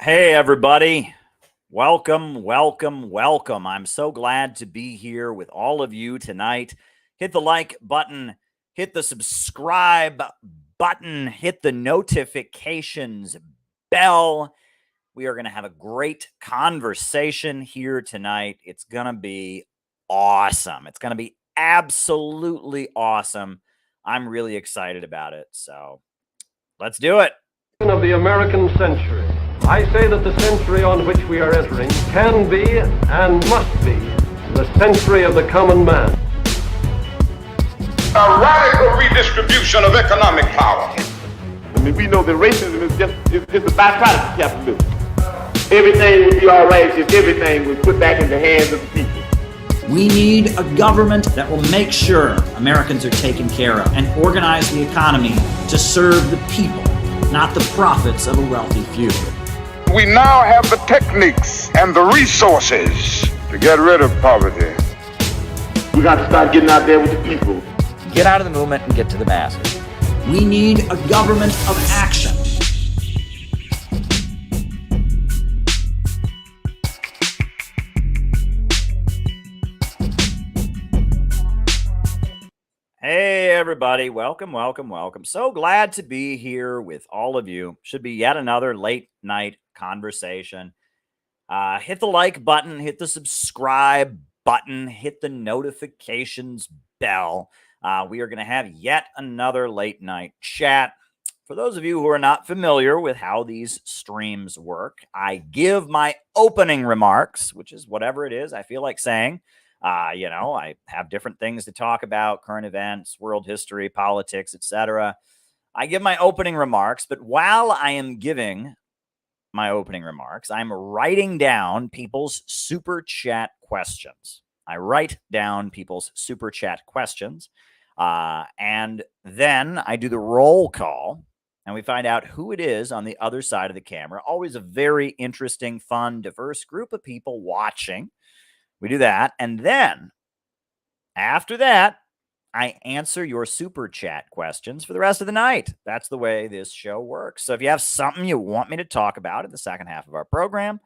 Hey, everybody. Welcome, welcome, welcome. I'm so glad to be here with all of you tonight. Hit the like button, hit the subscribe button, hit the notifications bell. We are going to have a great conversation here tonight. It's going to be awesome. It's going to be absolutely awesome. I'm really excited about it. So let's do it. Of the American century. I say that the century on which we are entering can be and must be the century of the common man. A radical redistribution of economic power. I mean, we know that racism is just a byproduct of capitalism. Everything would be all right if everything was put back in the hands of the people. We need a government that will make sure Americans are taken care of and organize the economy to serve the people, not the profits of a wealthy few. We now have the techniques and the resources to get rid of poverty. We got to start getting out there with the people. Get out of the movement and get to the masses. We need a government of action. Hey, everybody. Welcome, welcome, welcome. So glad to be here with all of you. Should be yet another late night conversation. Hit the like button, hit the subscribe button, hit the notifications bell. We are going to have yet another late night chat. For those of you who are not familiar with how these streams work, I give my opening remarks, which is whatever it is I feel like saying. I have different things to talk about, current events, world history, politics, etc. I give my opening remarks, but while I am giving my opening remarks, I'm writing down people's super chat questions. I write down people's super chat questions, and then I do the roll call, and we find out who it is on the other side of the camera. Always a very interesting, fun, diverse group of people watching. We do that, and then after that, I answer your super chat questions for the rest of the night. That's the way this show works. So if you have something you want me to talk about in the second half of our program,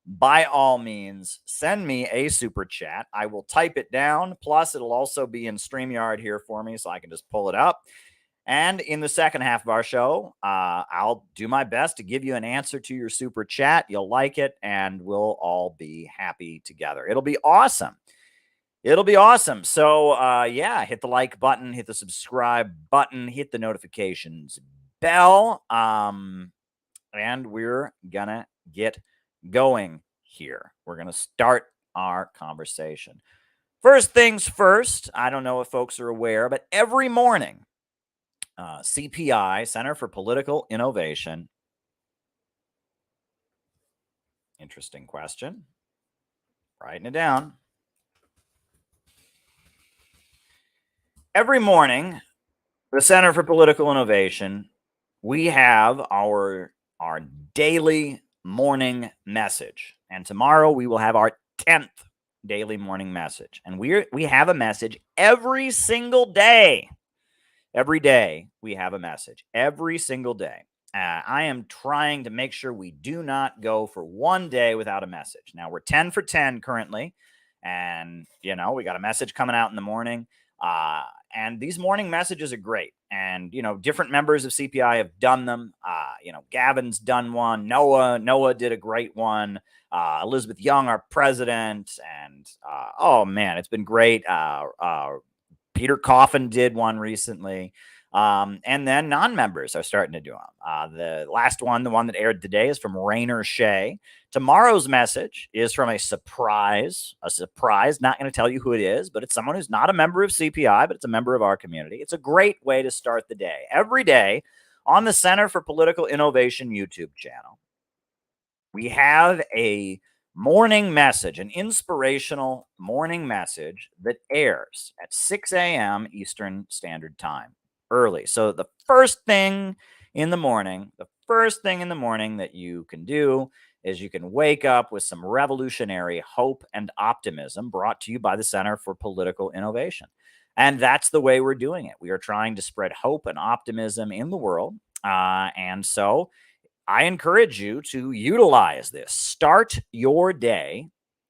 by all means, send me a super chat. I will type it down. Plus, it'll also be in StreamYard here for me, so I can just pull it up. And in the second half of our show, I'll do my best to give you an answer to your super chat. You'll like it, and we'll all be happy together. It'll be awesome. It'll be awesome. So, hit the like button, hit the subscribe button, hit the notifications bell, and we're going to get going here. We're going to start our conversation. First things first, I don't know if folks are aware, but every morning, CPI, Center for Political Innovation. Interesting question. Writing it down. Every morning, the Center for Political Innovation, we have our daily morning message. And tomorrow we will have our 10th daily morning message. And we have a message every single day. Every day we have a message. Every single day. I am trying to make sure we do not go for one day without a message. Now, we're 10 for 10 currently. And, we got a message coming out in the morning. And these morning messages are great. And, different members of CPI have done them. Gavin's done one. Noah did a great one. Elizabeth Young, our president. And, oh, man, it's been great. Peter Coffin did one recently. And then non-members are starting to do them. The last one, the one that aired today, is from Raynor Shea. Tomorrow's message is from a surprise, not going to tell you who it is, but it's someone who's not a member of CPI, but it's a member of our community. It's a great way to start the day. Every day on the Center for Political Innovation YouTube channel, we have a morning message, an inspirational morning message that airs at 6 a.m. Eastern Standard Time. Early. So the first thing in the morning that you can do is you can wake up with some revolutionary hope and optimism brought to you by the Center for Political Innovation. And that's the way we're doing it. We are trying to spread hope and optimism in the world. And so I encourage you to utilize this. Start your day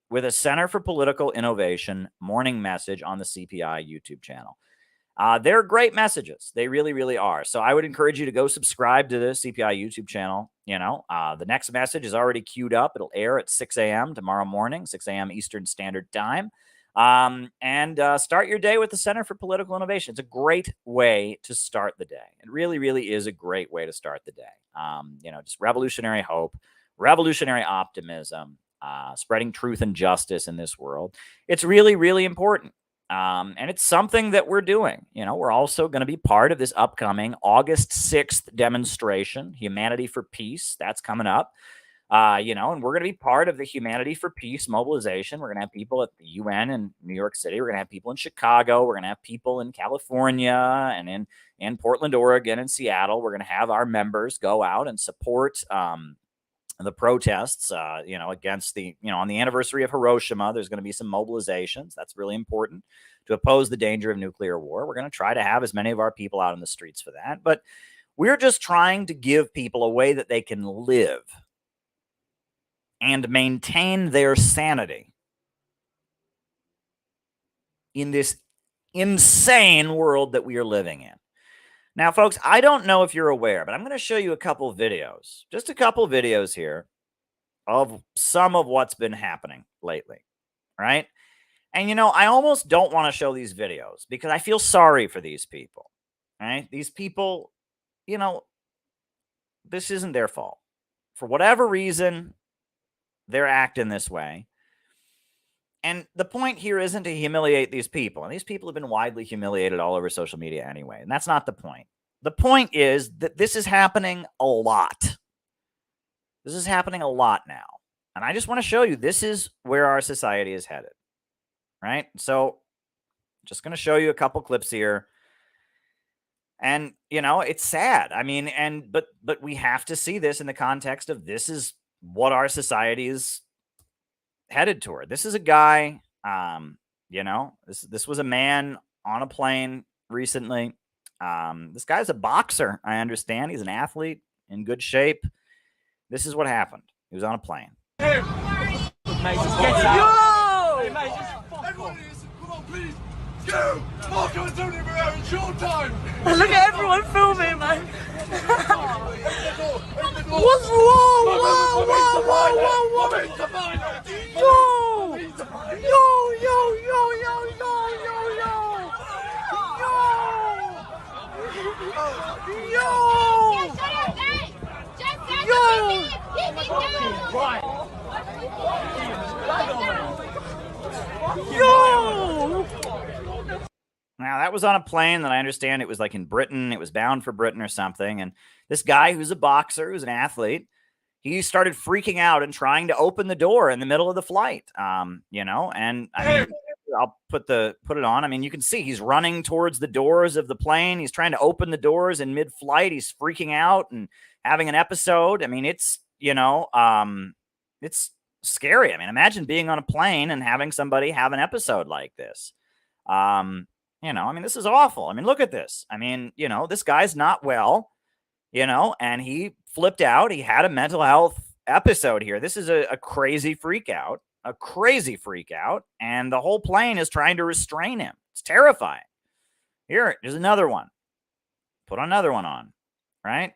with a Center for Political Innovation morning message on the CPI YouTube channel. They're great messages. They really, really are. So I would encourage you to go subscribe to the CPI YouTube channel. The next message is already queued up. It'll air at 6 a.m. tomorrow morning, 6 a.m. Eastern Standard Time. Start your day with the Center for Political Innovation. It's a great way to start the day. It really, really is a great way to start the day. Just revolutionary hope, revolutionary optimism, spreading truth and justice in this world. It's really, really important. And it's something that we're doing. We're also going to be part of this upcoming August 6th demonstration, Humanity for Peace. That's coming up. And we're going to be part of the Humanity for Peace mobilization. We're going to have people at the UN in New York City. We're going to have people in Chicago. We're going to have people in California and in Portland, Oregon, and Seattle. We're going to have our members go out and support the protests, against on the anniversary of Hiroshima. There's going to be some mobilizations. That's really important to oppose the danger of nuclear war. We're going to try to have as many of our people out in the streets for that. But we're just trying to give people a way that they can live and maintain their sanity in this insane world that we are living in. Now, folks, I don't know if you're aware, but I'm going to show you a couple of videos, just a couple of videos here of some of what's been happening lately, right? And, I almost don't want to show these videos because I feel sorry for these people, right? These people, this isn't their fault. For whatever reason, they're acting this way. And the point here isn't to humiliate these people. And these people have been widely humiliated all over social media anyway. And that's not the point. The point is that this is happening a lot. This is happening a lot now. And I just want to show you this is where our society is headed. Right? So just going to show you a couple clips here. And, it's sad. I mean, but we have to see this in the context of this is what our society is headed toward. This is a guy, this was a man on a plane recently. This guy's a boxer, I understand. He's an athlete in good shape. This is what happened. He was on a plane. Hey, mate, just get out. Hey, mate, just everyone is, come on, please. Go! Marco and Tony Barrera, it's your time. Look at everyone filming, man. What's wrong? Whoa. Now, that was on a plane that I understand it was like in Britain. It was bound for Britain or something. And this guy who's a boxer, who's an athlete, he started freaking out and trying to open the door in the middle of the flight. And I mean, I'll put it on. I mean, you can see he's running towards the doors of the plane. He's trying to open the doors in mid-flight. He's freaking out and having an episode. I mean, it's scary. I mean, imagine being on a plane and having somebody have an episode like this. I mean, this is awful. I mean, look at this. I mean, this guy's not well, and he flipped out. He had a mental health episode here. This is a crazy freak out, and the whole plane is trying to restrain him. It's terrifying. Here's another one. Put another one on, right?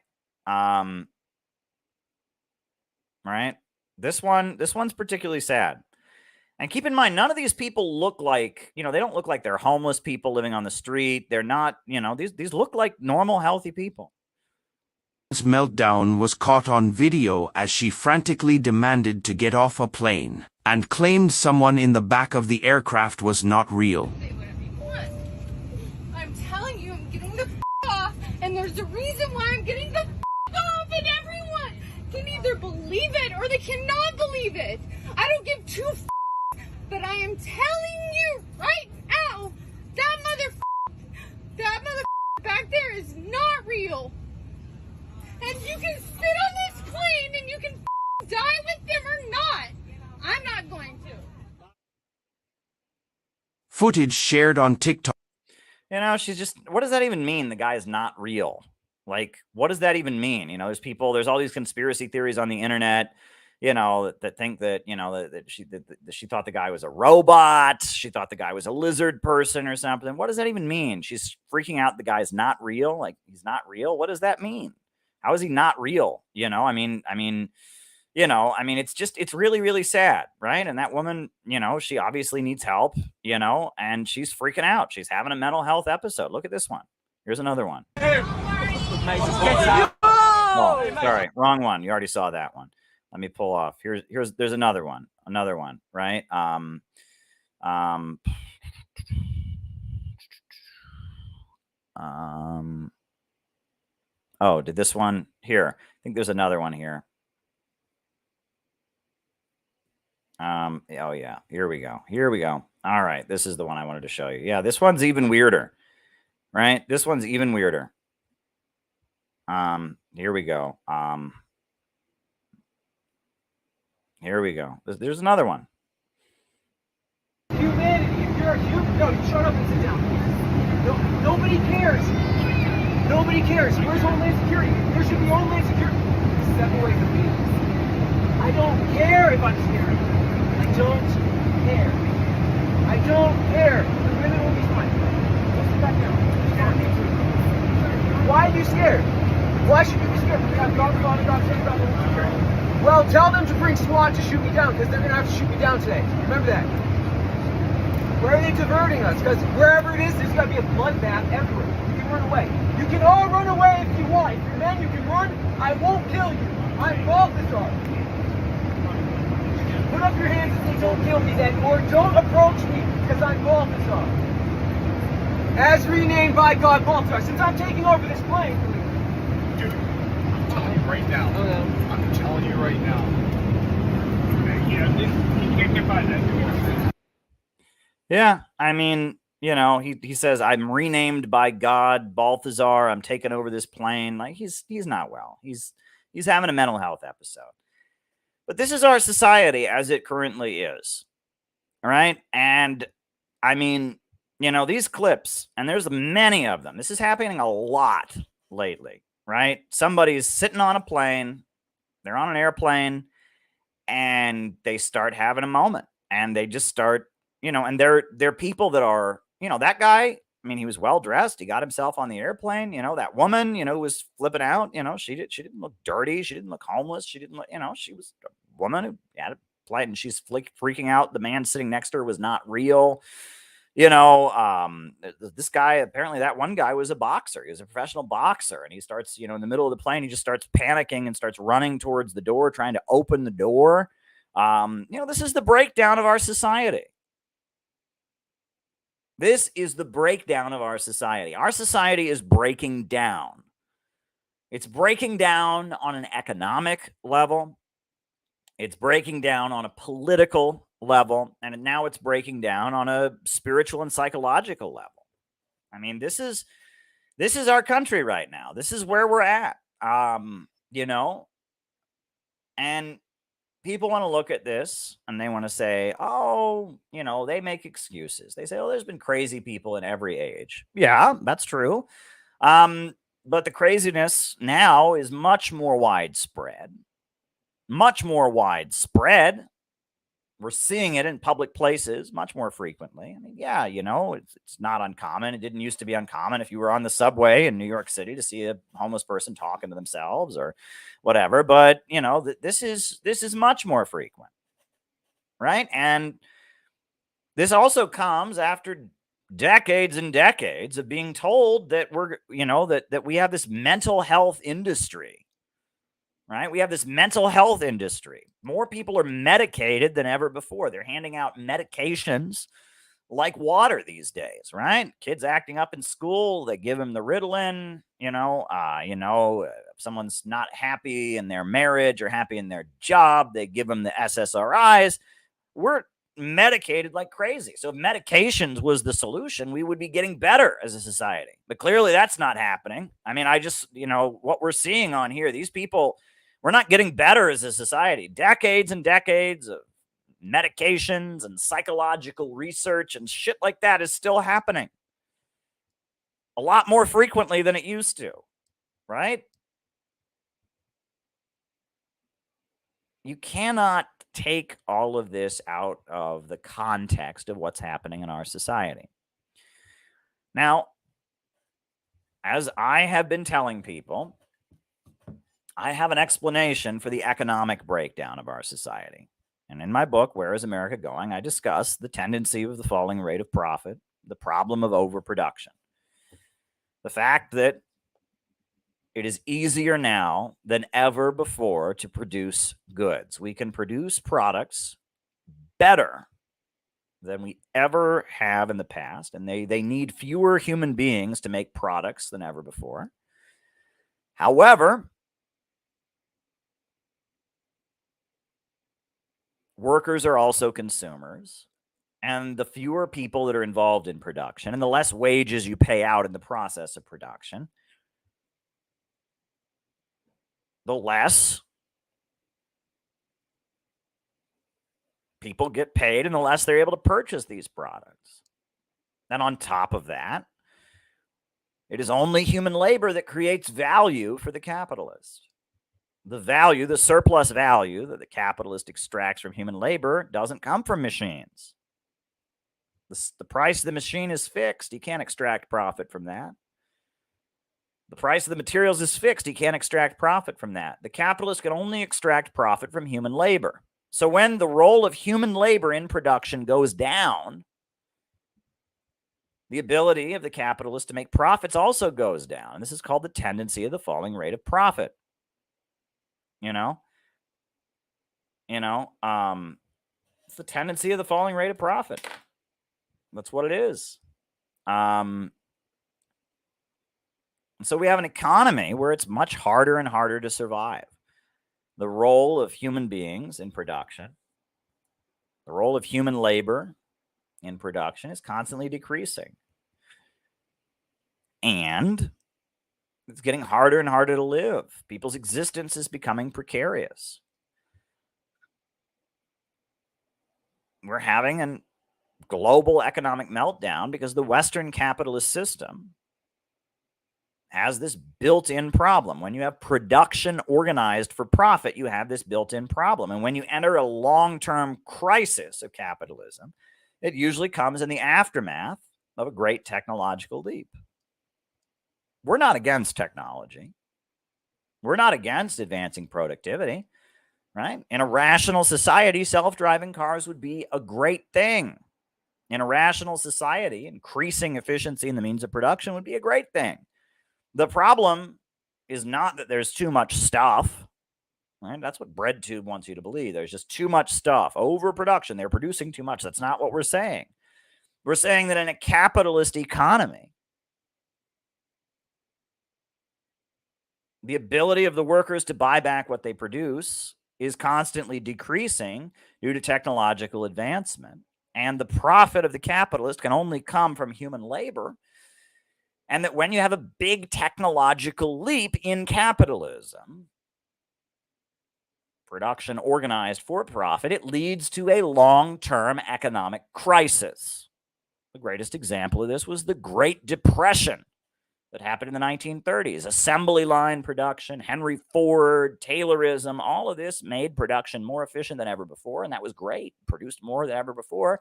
Right. This one's particularly sad. And keep in mind, none of these people look like, they don't look like they're homeless people living on the street. They're not, these look like normal, healthy people. This meltdown was caught on video as she frantically demanded to get off a plane and claimed someone in the back of the aircraft was not real. Say whatever you want. I'm telling you, I'm getting the off, and there's a reason why I'm getting the off, and everyone can either believe it or they cannot believe it. I don't give two but I am telling you right now, that mother back there is not real. And you can sit on this plane and you can die with them or not. I'm not going to. Footage shared on TikTok. She's just, what does that even mean? The guy is not real. Like, what does that even mean? There's all these conspiracy theories on the internet, that think that, that she thought the guy was a robot. She thought the guy was a lizard person or something. What does that even mean? She's freaking out the guy's not real. Like, he's not real. What does that mean? How is he not real? It's really, really sad, right? And that woman, she obviously needs help, and she's freaking out. She's having a mental health episode. Look at this one. Here's another one. Oh, sorry, wrong one. You already saw that one. Let me pull off. There's another one, right? Oh, did this one here? I think there's another one here. Oh yeah, here we go. All right, this is the one I wanted to show you. Yeah, this one's even weirder, right? This one's even weirder. Here we go. Here we go. There's another one. Humanity, if you're a human, no, you shut up and sit down. No, nobody cares. Nobody cares. Where's Homeland Security? There should be Homeland Security. Step away from me. I don't care if I'm scared. I don't care. I don't care. The women will be fine. Let's sit back down. Why are you scared? Why should you be scared? We have guns on and guns about the security. Well, tell them to bring SWAT to shoot me down, because they're going to have to shoot me down today. Remember that. Where are they diverting us? Because wherever it is, there's got to be a bloodbath everywhere. You can run away. You can all run away if you want. If you're men, you can run. I won't kill you. I'm Balthazar. Put up your hands and say, don't kill me then, or don't approach me, because I'm Balthazar. As renamed by God Balthazar. Since I'm taking over this plane... Dude, I'm telling you right now. I'm telling you right now. You can't get by that. Yeah, I mean, he says, I'm renamed by God Balthazar. I'm taking over this plane. Like, he's not well. He's having a mental health episode. But this is our society as it currently is. All right? And I mean, these clips, and there's many of them. This is happening a lot lately, right? Somebody's sitting on a plane, they're on an airplane, and they start having a moment, and they just start, and they're people that are, that guy, I mean, he was well dressed, he got himself on the airplane, that woman, was flipping out, she didn't look dirty, she didn't look homeless, she didn't look, she was a woman who had a flight, and she's freaking out. The man sitting next to her was not real. This guy, apparently that one guy was a boxer. He was a professional boxer, and he starts, in the middle of the plane, he just starts panicking and starts running towards the door, trying to open the door. This is the breakdown of our society. This is the breakdown of our society. Our society is breaking down. It's breaking down on an economic level. It's breaking down on a political level, and now it's breaking down on a spiritual and psychological level. I mean, this is our country right now. This is where we're at. And people want to look at this and they want to say, oh, they make excuses. They say, oh, there's been crazy people in every age. Yeah, that's true. But the craziness now is much more widespread. Much more widespread. We're seeing it in public places much more frequently. I mean, yeah, it's not uncommon. It didn't used to be uncommon if you were on the subway in New York City to see a homeless person talking to themselves or whatever. But, this is much more frequent, right? And this also comes after decades and decades of being told that we're, that we have this mental health industry. Right? We have this mental health industry. More people are medicated than ever before. They're handing out medications like water these days, right? Kids acting up in school, they give them the Ritalin, if someone's not happy in their marriage or happy in their job, they give them the SSRIs. We're medicated like crazy. So if medications was the solution, we would be getting better as a society. But clearly that's not happening. I mean, what we're seeing on here, these people, we're not getting better as a society. Decades and decades of medications and psychological research and shit like that is still happening. A lot more frequently than it used to. right? You cannot take all of this out of the context of what's happening in our society. Now, as I have been telling people, I have an explanation for the economic breakdown of our society. And in my book, Where is America Going?, I discuss the tendency of the falling rate of profit, the problem of overproduction, the fact that it is easier now than ever before to produce goods. We can produce products better than we ever have in the past, and they need fewer human beings to make products than ever before. However, workers are also consumers, and the fewer people that are involved in production and the less wages you pay out in the process of production, the less people get paid and the less they're able to purchase these products. And on top of that, it is only human labor that creates value for the capitalist. The value, the surplus value that the capitalist extracts from human labor doesn't come from machines. The price of the machine is fixed. He can't extract profit from that. The price of the materials is fixed. He can't extract profit from that. The capitalist can only extract profit from human labor. So when the role of human labor in production goes down, the ability of the capitalist to make profits also goes down. And this is called the tendency of the falling rate of profit. It's the tendency of the falling rate of profit. That's what it is. And so we have an economy where it's much harder and harder to survive. The role of human beings in production, the role of human labor in production is constantly decreasing. And it's getting harder and harder to live. People's existence is becoming precarious. We're having a global economic meltdown because the Western capitalist system has this built-in problem. When you have production organized for profit, you have this built-in problem. And when you enter a long-term crisis of capitalism, it usually comes in the aftermath of a great technological leap. We're not against technology. We're not against advancing productivity, right? In a rational society, self-driving cars would be a great thing. In a rational society, increasing efficiency in the means of production would be a great thing. The problem is not that there's too much stuff, right? That's what BreadTube wants you to believe. There's just too much stuff, overproduction. They're producing too much. That's not what we're saying. We're saying that in a capitalist economy, the ability of the workers to buy back what they produce is constantly decreasing due to technological advancement. And the profit of the capitalist can only come from human labor. And that when you have a big technological leap in capitalism, production organized for profit, it leads to a long-term economic crisis. The greatest example of this was the Great Depression that happened in the 1930s. Assembly line production, Henry Ford, Taylorism, all of this made production more efficient than ever before, and that was great. Produced more than ever before.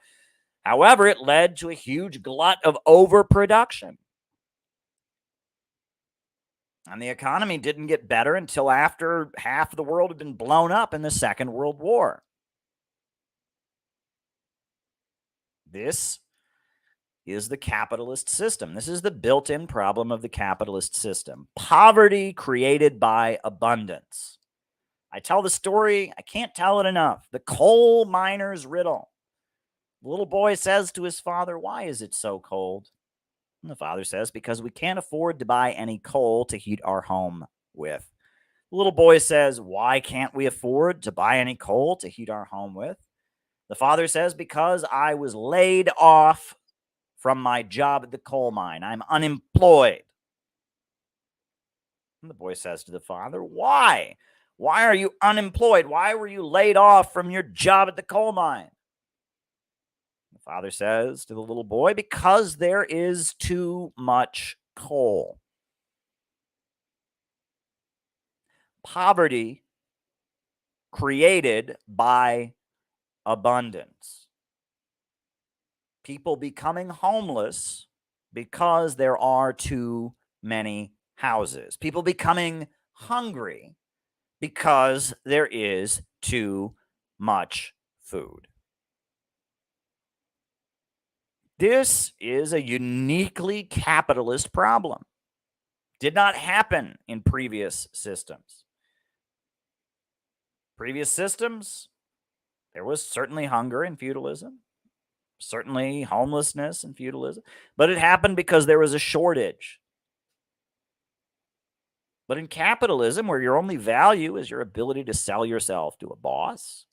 However, it led to a huge glut of overproduction. And the economy didn't get better until after half of the world had been blown up in the Second World War. This is the capitalist system. This is the built-in problem of the capitalist system. Poverty created by abundance. I tell the story, I can't tell it enough. The coal miner's riddle. The little boy says to his father, "Why is it so cold?" And the father says, "Because we can't afford to buy any coal to heat our home with." The little boy says, "Why can't we afford to buy any coal to heat our home with?" The father says, "Because I was laid off from my job at the coal mine. I'm unemployed." And the boy says to the father, "Why? Why are you unemployed? Why were you laid off from your job at the coal mine?" The father says to the little boy, "Because there is too much coal." poverty created by abundance. People becoming homeless because there are too many houses. People becoming hungry because there is too much food. This is a uniquely capitalist problem. Did not happen in previous systems. Previous systems, there was certainly hunger in feudalism, certainly homelessness in feudalism, but it happened because there was a shortage. But in capitalism, where your only value is your ability to sell yourself to a boss,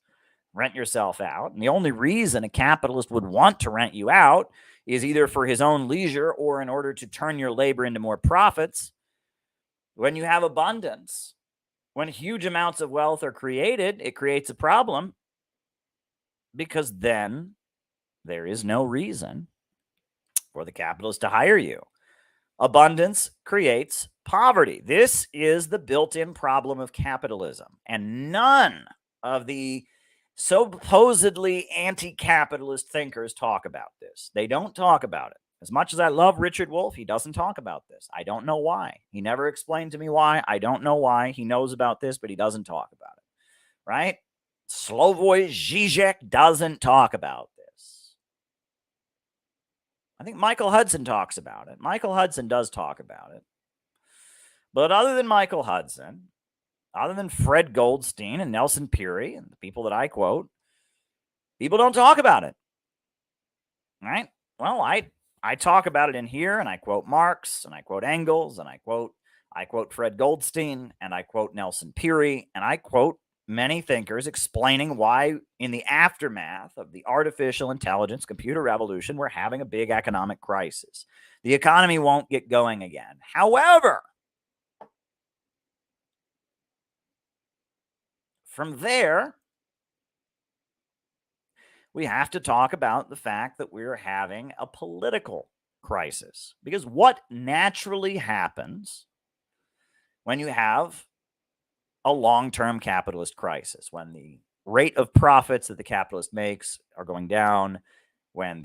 rent yourself out, and the only reason a capitalist would want to rent you out is either for his own leisure or in order to turn your labor into more profits. When you have abundance, when huge amounts of wealth are created, it creates a problem because then there is no reason for the capitalist to hire you. Abundance creates poverty. This is the built-in problem of capitalism. And none of the supposedly anti-capitalist thinkers talk about this. They don't talk about it. As much as I love Richard Wolff, he doesn't talk about this. I don't know why. He never explained to me why. I don't know why. He knows about this, but he doesn't talk about it. Right? Slavoj Žižek doesn't talk about this. I think Michael Hudson talks about it. Michael Hudson does talk about it. But other than Michael Hudson, other than Fred Goldstein and Nelson Peary and the people that I quote, people don't talk about it. Right? Well, I talk about it in here, and I quote Marx, and I quote Engels, and I quote Fred Goldstein, and I quote Nelson Peary, and I quote many thinkers explaining why in the aftermath of the artificial intelligence computer revolution, we're having a big economic crisis. The economy won't get going again. However, from there, we have to talk about the fact that we're having a political crisis. Because what naturally happens when you have a long-term capitalist crisis, when the rate of profits that the capitalist makes are going down, when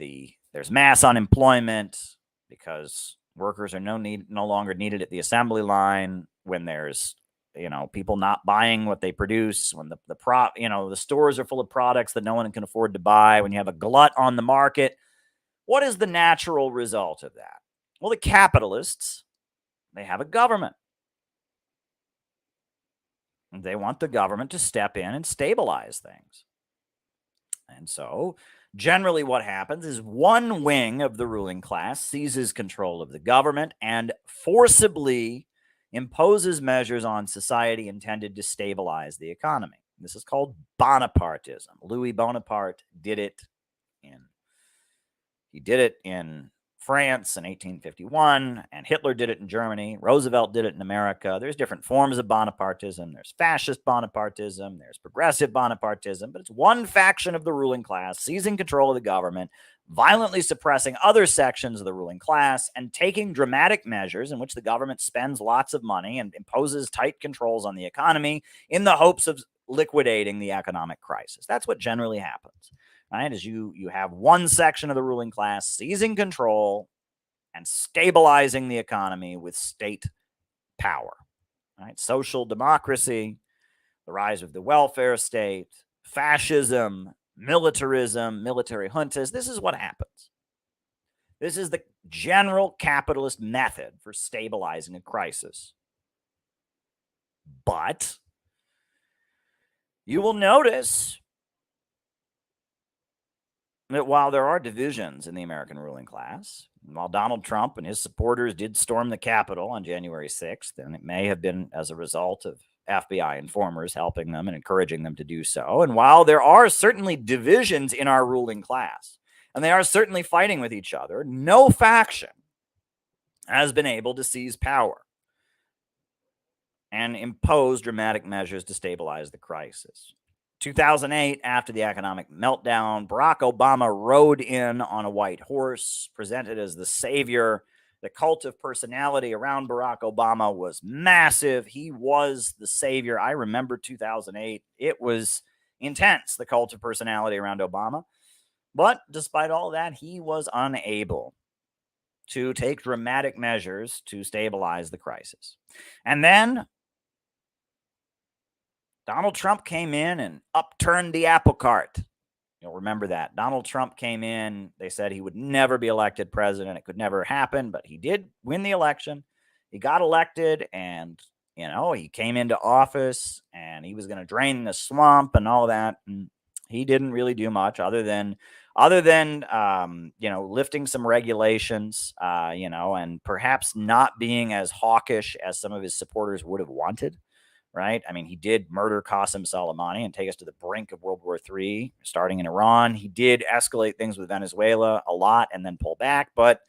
there's mass unemployment because workers are no longer needed at the assembly line, when there's people not buying what they produce, when the stores are full of products that no one can afford to buy, when you have a glut on the market, what is the natural result of that? Well, the capitalists, they have a government. They want the government to step in and stabilize things. And so, generally what happens is one wing of the ruling class seizes control of the government and forcibly imposes measures on society intended to stabilize the economy. This is called Bonapartism. Louis Bonaparte did it in France in 1851, and Hitler did it in Germany. Roosevelt did it in America. There's different forms of Bonapartism. There's fascist Bonapartism. There's progressive Bonapartism. But it's one faction of the ruling class seizing control of the government, violently suppressing other sections of the ruling class, and taking dramatic measures in which the government spends lots of money and imposes tight controls on the economy in the hopes of liquidating the economic crisis. That's what generally happens. Right, is you have one section of the ruling class seizing control and stabilizing the economy with state power. Right, social democracy, the rise of the welfare state, fascism, militarism, military juntas. This is what happens. This is the general capitalist method for stabilizing a crisis. But you will notice that while there are divisions in the American ruling class, while Donald Trump and his supporters did storm the Capitol on January 6th, and it may have been as a result of FBI informers helping them and encouraging them to do so, and while there are certainly divisions in our ruling class, and they are certainly fighting with each other, no faction has been able to seize power and impose dramatic measures to stabilize the crisis. 2008, after the economic meltdown, Barack Obama rode in on a white horse, presented as the savior. The cult of personality around Barack Obama was massive. He was the savior. I remember 2008. It was intense, the cult of personality around Obama. But despite all that, he was unable to take dramatic measures to stabilize the crisis. And then Donald Trump came in and upturned the apple cart. You'll remember that. Donald Trump came in. They said he would never be elected president. It could never happen, but he did win the election. He got elected, and, he came into office, and he was going to drain the swamp and all that. And he didn't really do much other than lifting some regulations, and perhaps not being as hawkish as some of his supporters would have wanted. Right? I mean, he did murder Qasem Soleimani and take us to the brink of World War III, starting in Iran. He did escalate things with Venezuela a lot and then pull back, but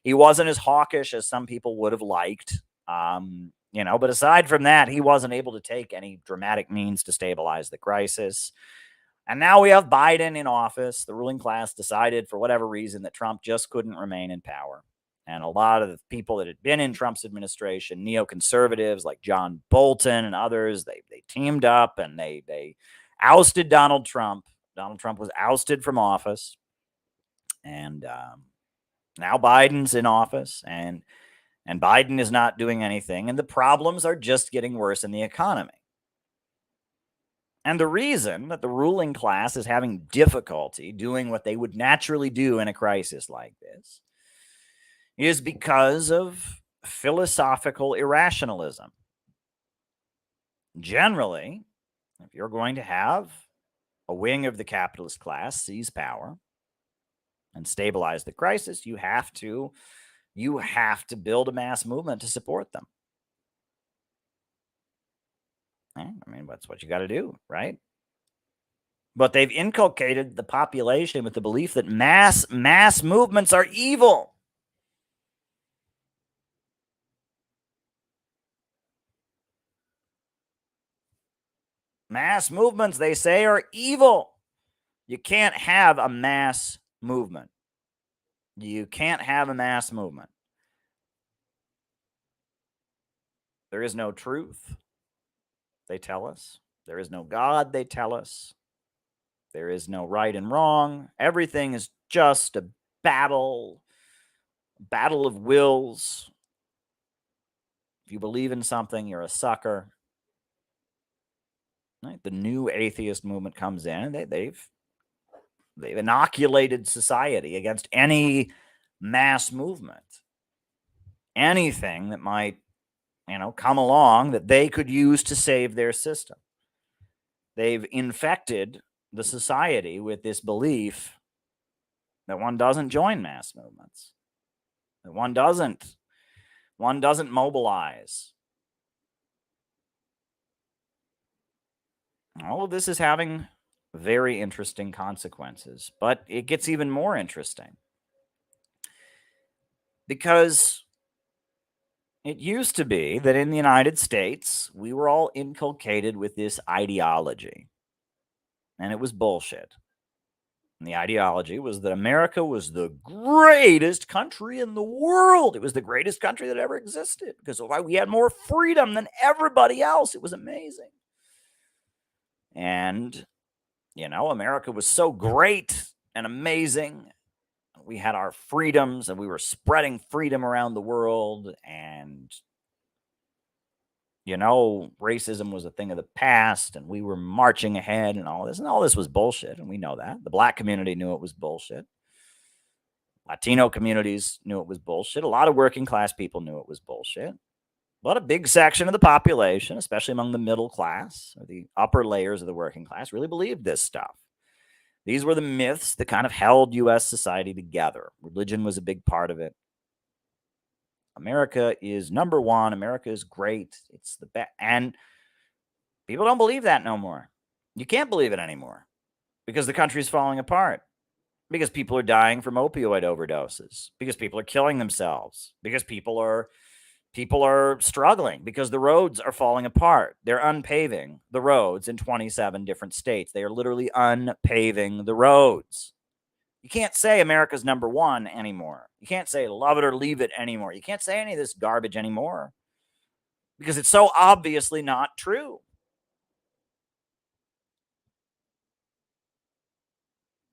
he wasn't as hawkish as some people would have liked. But aside from that, he wasn't able to take any dramatic means to stabilize the crisis. And now we have Biden in office. The ruling class decided, for whatever reason, that Trump just couldn't remain in power. And a lot of the people that had been in Trump's administration, neoconservatives like John Bolton and others, they teamed up and they ousted Donald Trump. Donald Trump was ousted from office. And now Biden's in office, and Biden is not doing anything. And the problems are just getting worse in the economy. And the reason that the ruling class is having difficulty doing what they would naturally do in a crisis like this is because of philosophical irrationalism. Generally, if you're going to have a wing of the capitalist class seize power and stabilize the crisis, you have to build a mass movement to support them. I mean, that's what you got to do, right? But they've inculcated the population with the belief that mass movements are evil. Mass movements, they say, are evil. You can't have a mass movement. You can't have a mass movement. There is no truth, they tell us. There is no God, they tell us. There is no right and wrong. Everything is just a battle of wills. If you believe in something, you're a sucker. Right? The new atheist movement comes in, and they've inoculated society against any mass movement. Anything that might, come along that they could use to save their system. They've infected the society with this belief that one doesn't join mass movements, that one doesn't mobilize. All of this is having very interesting consequences, but it gets even more interesting because it used to be that in the United States, we were all inculcated with this ideology, and it was bullshit. And the ideology was that America was the greatest country in the world. It was the greatest country that ever existed because we had more freedom than everybody else. It was amazing. And, America was so great and amazing. We had our freedoms and we were spreading freedom around the world. And, racism was a thing of the past and we were marching ahead and all this. And all this was bullshit. And we know that. The Black community knew it was bullshit. Latino communities knew it was bullshit. A lot of working class people knew it was bullshit. But a big section of the population, especially among the middle class or the upper layers of the working class, really believed this stuff. These were the myths that kind of held U.S. society together. Religion was a big part of it. America is number one. America is great. It's the best. And people don't believe that no more. You can't believe it anymore because the country is falling apart. Because people are dying from opioid overdoses. Because people are killing themselves. Because people are struggling because the roads are falling apart. They're unpaving the roads in 27 different states. They are literally unpaving the roads. You can't say America's number one anymore. You can't say love it or leave it anymore. You can't say any of this garbage anymore because it's so obviously not true.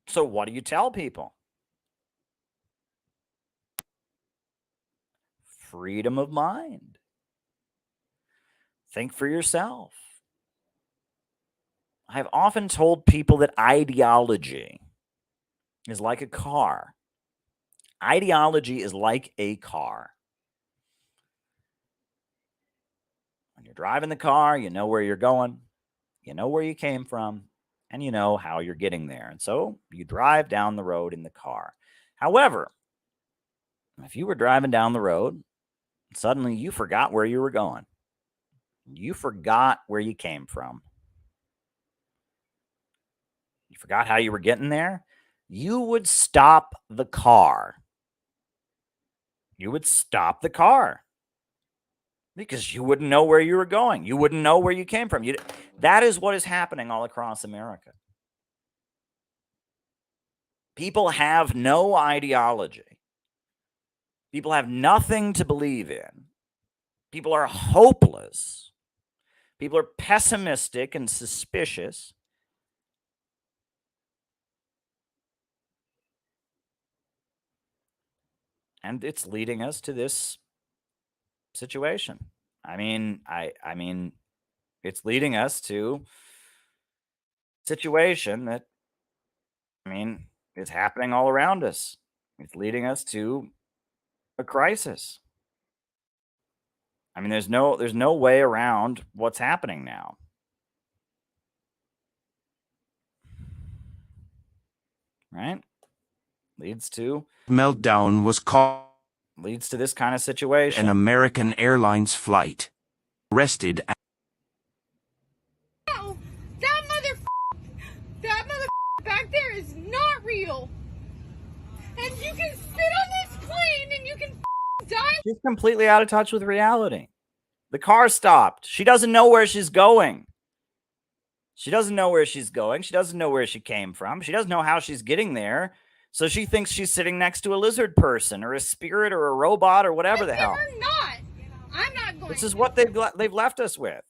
So what do you tell people? Freedom of mind. Think for yourself. I've often told people that ideology is like a car. Ideology is like a car. When you're driving the car, you know where you're going, you know where you came from, and you know how you're getting there. And so you drive down the road in the car. However, if you were driving down the road, suddenly you forgot where you were going. You forgot where you came from. You forgot how you were getting there. You would stop the car. You would stop the car because you wouldn't know where you were going. You wouldn't know where you came from. That is what is happening all across America. People have no ideology. People have nothing to believe in. People are hopeless. People are pessimistic and suspicious. And it's leading us to this situation. I mean, it's leading us to a situation that, is happening all around us. It's leading us to a crisis. There's no way around what's happening now. Right? Leads to meltdown was caught. Leads to this kind of situation. An American Airlines flight. Arrested. No, that mother back there is not real. And you can sit on this plane and you can die. She's completely out of touch with reality. The car stopped. She doesn't know where she's going. She doesn't know where she's going. She doesn't know where she came from. She doesn't know how she's getting there. So she thinks she's sitting next to a lizard person or a spirit or a robot or whatever the hell. I'm not going. This is what they've left us with.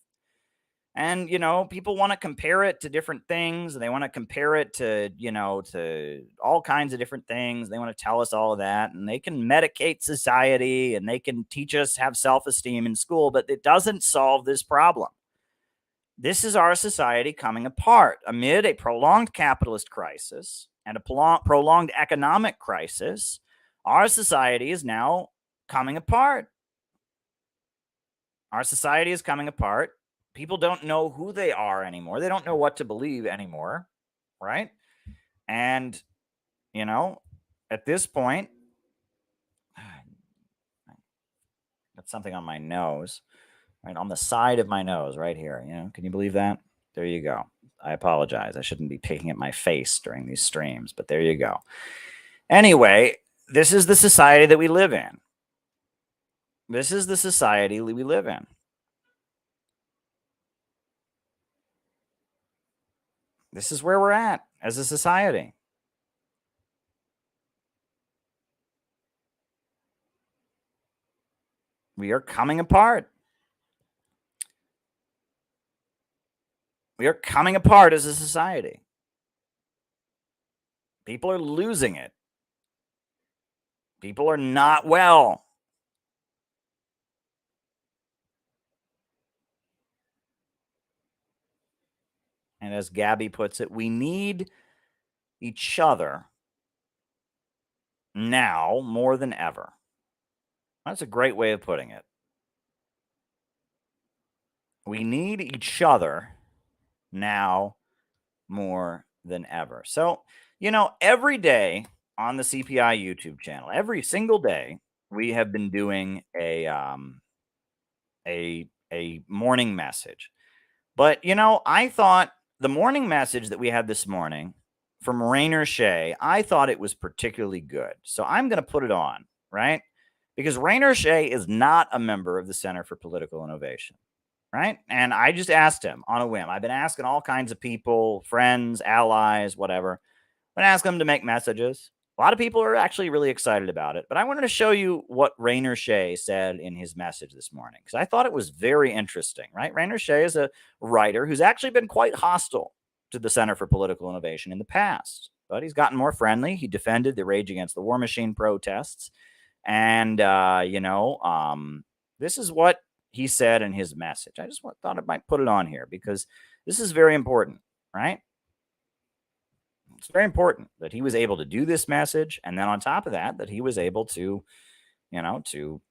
And, people want to compare it to different things. They want to compare it to, to all kinds of different things. They want to tell us all of that. And they can medicate society and they can teach us have self-esteem in school, but it doesn't solve this problem. This is our society coming apart amid a prolonged capitalist crisis and a prolonged economic crisis. Our society is now coming apart. Our society is coming apart. People don't know who they are anymore. They don't know what to believe anymore, right? And, at this point, got something on my nose, right on the side of my nose right here. Can you believe that? There you go. I apologize. I shouldn't be picking at my face during these streams, but there you go. Anyway, this is the society that we live in. This is the society we live in. This is where we're at as a society. We are coming apart. We are coming apart as a society. People are losing it. People are not well. And as Gabby puts it, we need each other now more than ever. That's a great way of putting it. We need each other now more than ever. So, every day on the CPI YouTube channel, every single day, we have been doing a morning message. But, I thought the morning message that we had this morning from Raynor Shea, I thought it was particularly good. So I'm going to put it on, right? Because Raynor Shea is not a member of the Center for Political Innovation, right? And I just asked him on a whim. I've been asking all kinds of people, friends, allies, whatever. I'm going to ask them to make messages. A lot of people are actually really excited about it, but I wanted to show you what Raynor Shea said in his message this morning because I thought it was very interesting, right? Raynor Shea is a writer who's actually been quite hostile to the Center for Political Innovation in the past, but he's gotten more friendly. He defended the Rage Against the War Machine protests. And, this is what he said in his message. I just thought I might put it on here because this is very important, right? It's very important that he was able to do this message. And then on top of that, that he was able to, to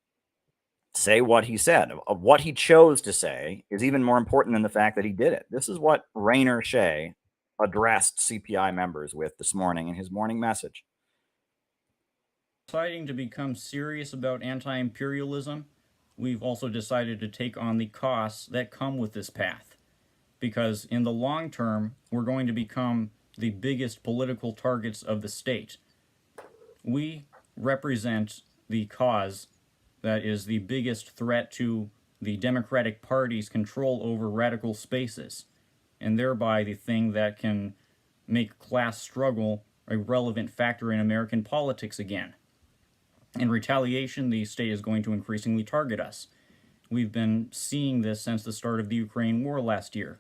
say what he said. What he chose to say is even more important than the fact that he did it. This is what Raynor Shea addressed CPI members with this morning in his morning message. Deciding to become serious about anti-imperialism, we've also decided to take on the costs that come with this path. Because in the long term, we're going to become the biggest political targets of the state. We represent the cause that is the biggest threat to the Democratic Party's control over radical spaces, and thereby the thing that can make class struggle a relevant factor in American politics again. In retaliation, the state is going to increasingly target us. We've been seeing this since the start of the Ukraine war last year.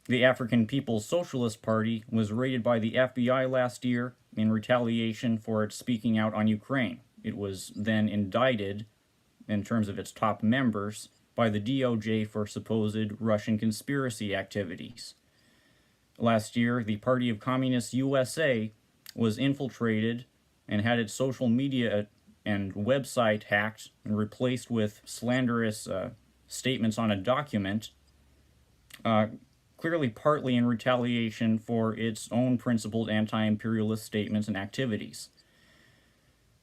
The African People's Socialist Party was raided by the FBI last year in retaliation for its speaking out on Ukraine. It was then indicted, in terms of its top members, by the DOJ for supposed Russian conspiracy activities. Last year, the Party of Communist USA was infiltrated and had its social media and website hacked and replaced with slanderous statements on a document, clearly partly in retaliation for its own principled anti-imperialist statements and activities.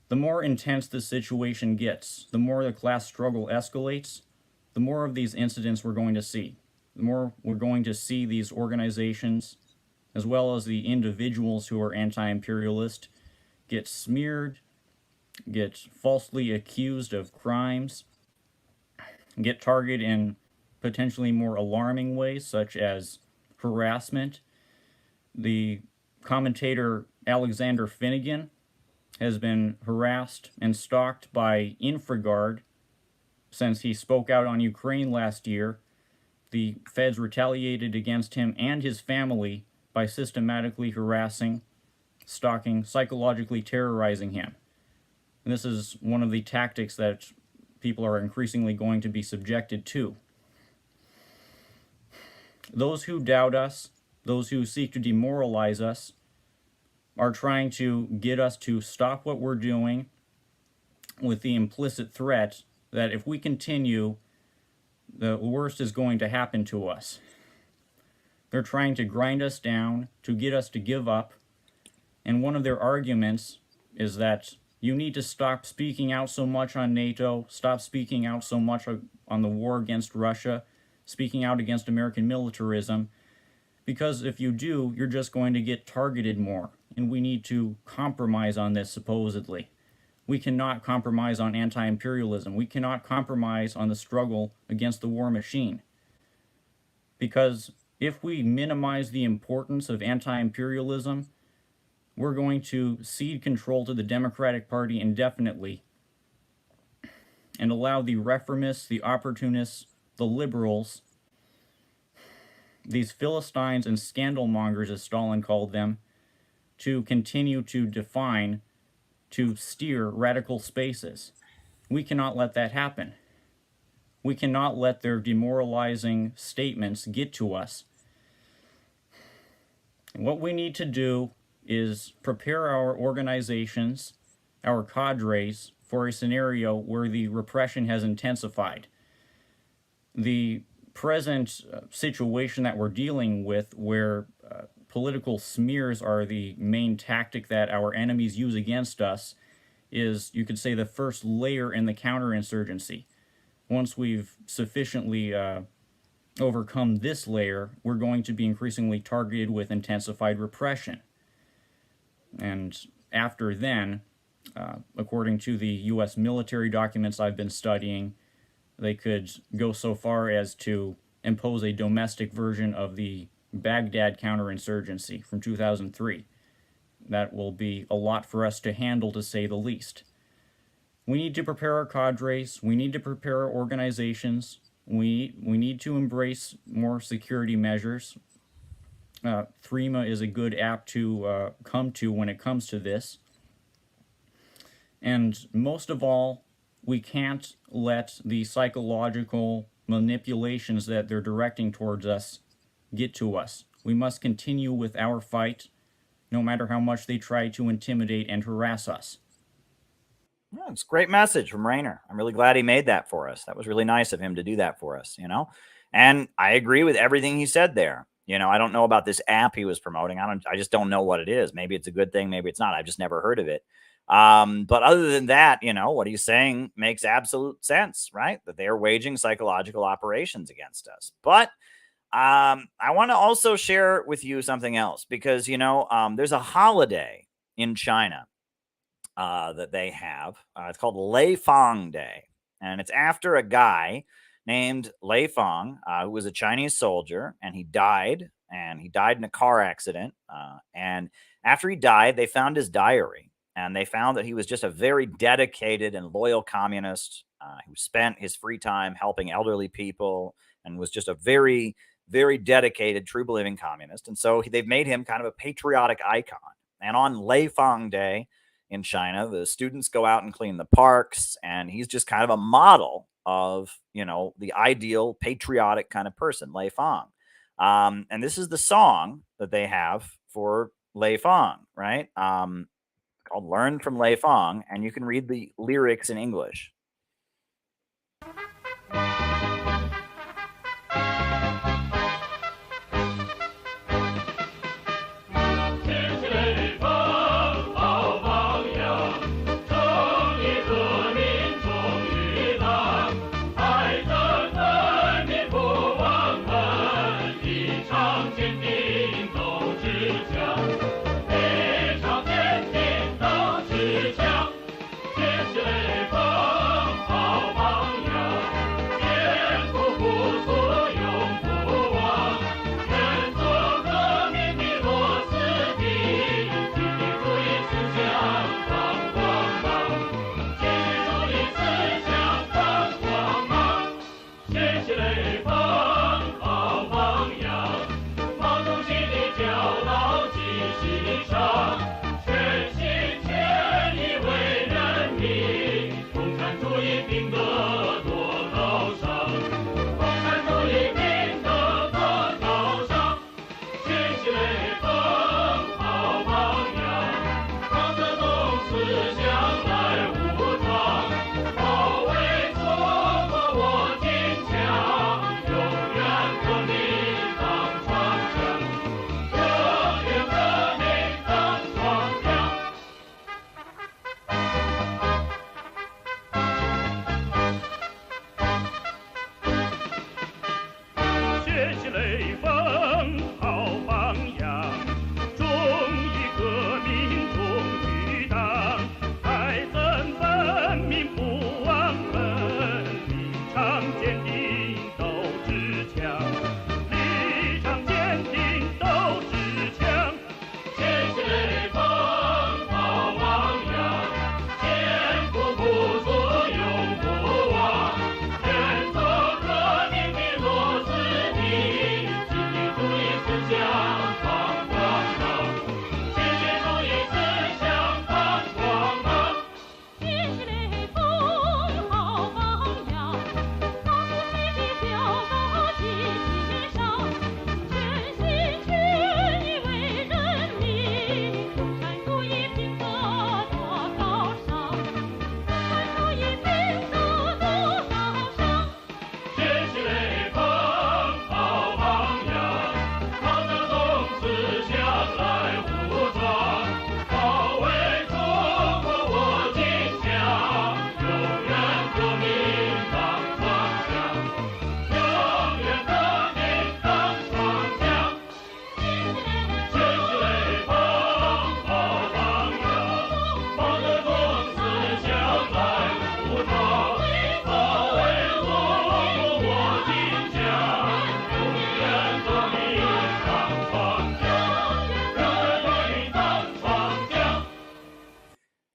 The more intense the situation gets, the more the class struggle escalates, the more of these incidents we're going to see. The more we're going to see these organizations, as well as the individuals who are anti-imperialist, get smeared, get falsely accused of crimes, get targeted in potentially more alarming ways, such as harassment. The commentator Alexander Finnegan has been harassed and stalked by InfraGard since he spoke out on Ukraine last year. The feds retaliated against him and his family by systematically harassing, stalking, psychologically terrorizing him. And this is one of the tactics that people are increasingly going to be subjected to. Those who doubt us, those who seek to demoralize us, are trying to get us to stop what we're doing with the implicit threat that if we continue, the worst is going to happen to us. They're trying to grind us down, to get us to give up, and one of their arguments is that you need to stop speaking out so much on NATO, stop speaking out so much on the war against Russia, speaking out against American militarism, because if you do, you're just going to get targeted more, and we need to compromise on this, supposedly. We cannot compromise on anti-imperialism. We cannot compromise on the struggle against the war machine. Because if we minimize the importance of anti-imperialism, we're going to cede control to the Democratic Party indefinitely and allow the reformists, the opportunists, the liberals, these Philistines and scandal mongers, as Stalin called them, to continue to define, to steer radical spaces. We cannot let that happen. We cannot let their demoralizing statements get to us. And what we need to do is prepare our organizations, our cadres, for a scenario where the repression has intensified. The present situation that we're dealing with, where political smears are the main tactic that our enemies use against us, is, you could say, the first layer in the counterinsurgency. Once we've sufficiently overcome this layer, we're going to be increasingly targeted with intensified repression. And after then, according to the U.S. military documents I've been studying, they could go so far as to impose a domestic version of the Baghdad counterinsurgency from 2003. that will be a lot for us to handle, to say the least. We need to prepare our cadres. We need to prepare our organizations. We need to embrace more security measures. Threema is a good app to come to when it comes to this. And most of all, we can't let the psychological manipulations that they're directing towards us get to us. We must continue with our fight, no matter how much they try to intimidate and harass us. Yeah, it's a great message from Raynor. I'm really glad he made that for us. That was really nice of him to do that for us, And I agree with everything he said there. I don't know about this app he was promoting. I just don't know what it is. Maybe it's a good thing, maybe it's not. I've just never heard of it. But other than that, what he's saying makes absolute sense, right? That they are waging psychological operations against us. But I want to also share with you something else because, there's a holiday in China that they have. It's called Lei Feng Day. And it's after a guy named Lei Feng, who was a Chinese soldier, and he died in a car accident. And after he died, they found his diary. And they found that he was just a very dedicated and loyal communist who spent his free time helping elderly people and was just a very, very dedicated, true-believing communist. And so they've made him kind of a patriotic icon. And on Lei Feng Day in China, the students go out and clean the parks, and he's just kind of a model of, the ideal patriotic kind of person, Lei Feng. And this is the song that they have for Lei Feng, right? Called Learn from Lei Feng, and you can read the lyrics in English. Lei Feng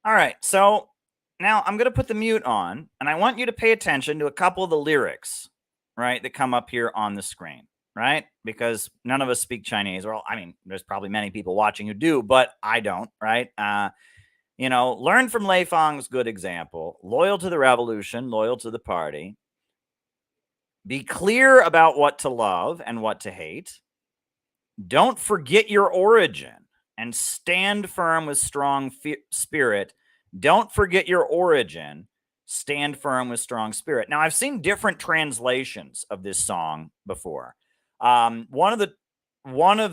All right, so now I'm going to put the mute on, and I want you to pay attention to a couple of the lyrics, right, that come up here on the screen, right? Because none of us speak Chinese. Or, I mean, there's probably many people watching who do, but I don't, right? Learn from Lei Feng's good example. Loyal to the revolution, loyal to the party. Be clear about what to love and what to hate. Don't forget your origin and stand firm with strong spirit. Don't forget your origin. Stand firm with strong spirit. Now, I've seen different translations of this song before. One of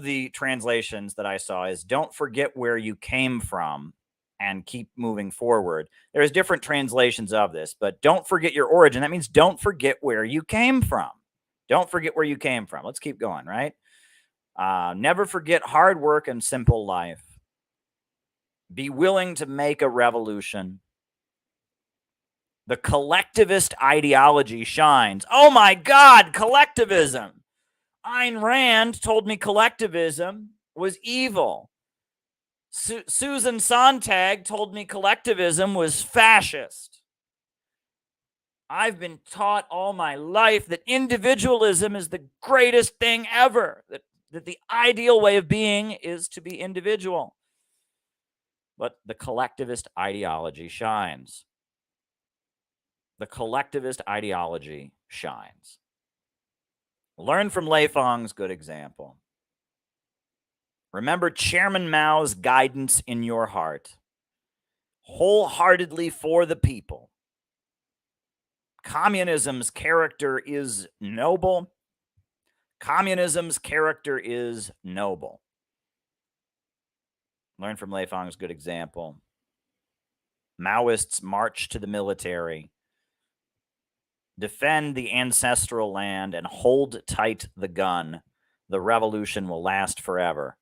the translations that I saw is "Don't forget where you came from and keep moving forward." There's different translations of this, but don't forget your origin. That means don't forget where you came from. Don't forget where you came from. Let's keep going, right? Never forget hard work and simple life. Be willing to make a revolution. The collectivist ideology shines. Oh my God, collectivism. Ayn Rand told me collectivism was evil. Susan Sontag told me collectivism was fascist. I've been taught all my life that individualism is the greatest thing ever, that the ideal way of being is to be individual. But the collectivist ideology shines. The collectivist ideology shines. Learn from Lei Feng's good example. Remember Chairman Mao's guidance in your heart. Wholeheartedly for the people. Communism's character is noble. Communism's character is noble. Learn from Lei Feng's good example. Maoists march to the military. Defend the ancestral land and hold tight the gun. The revolution will last forever.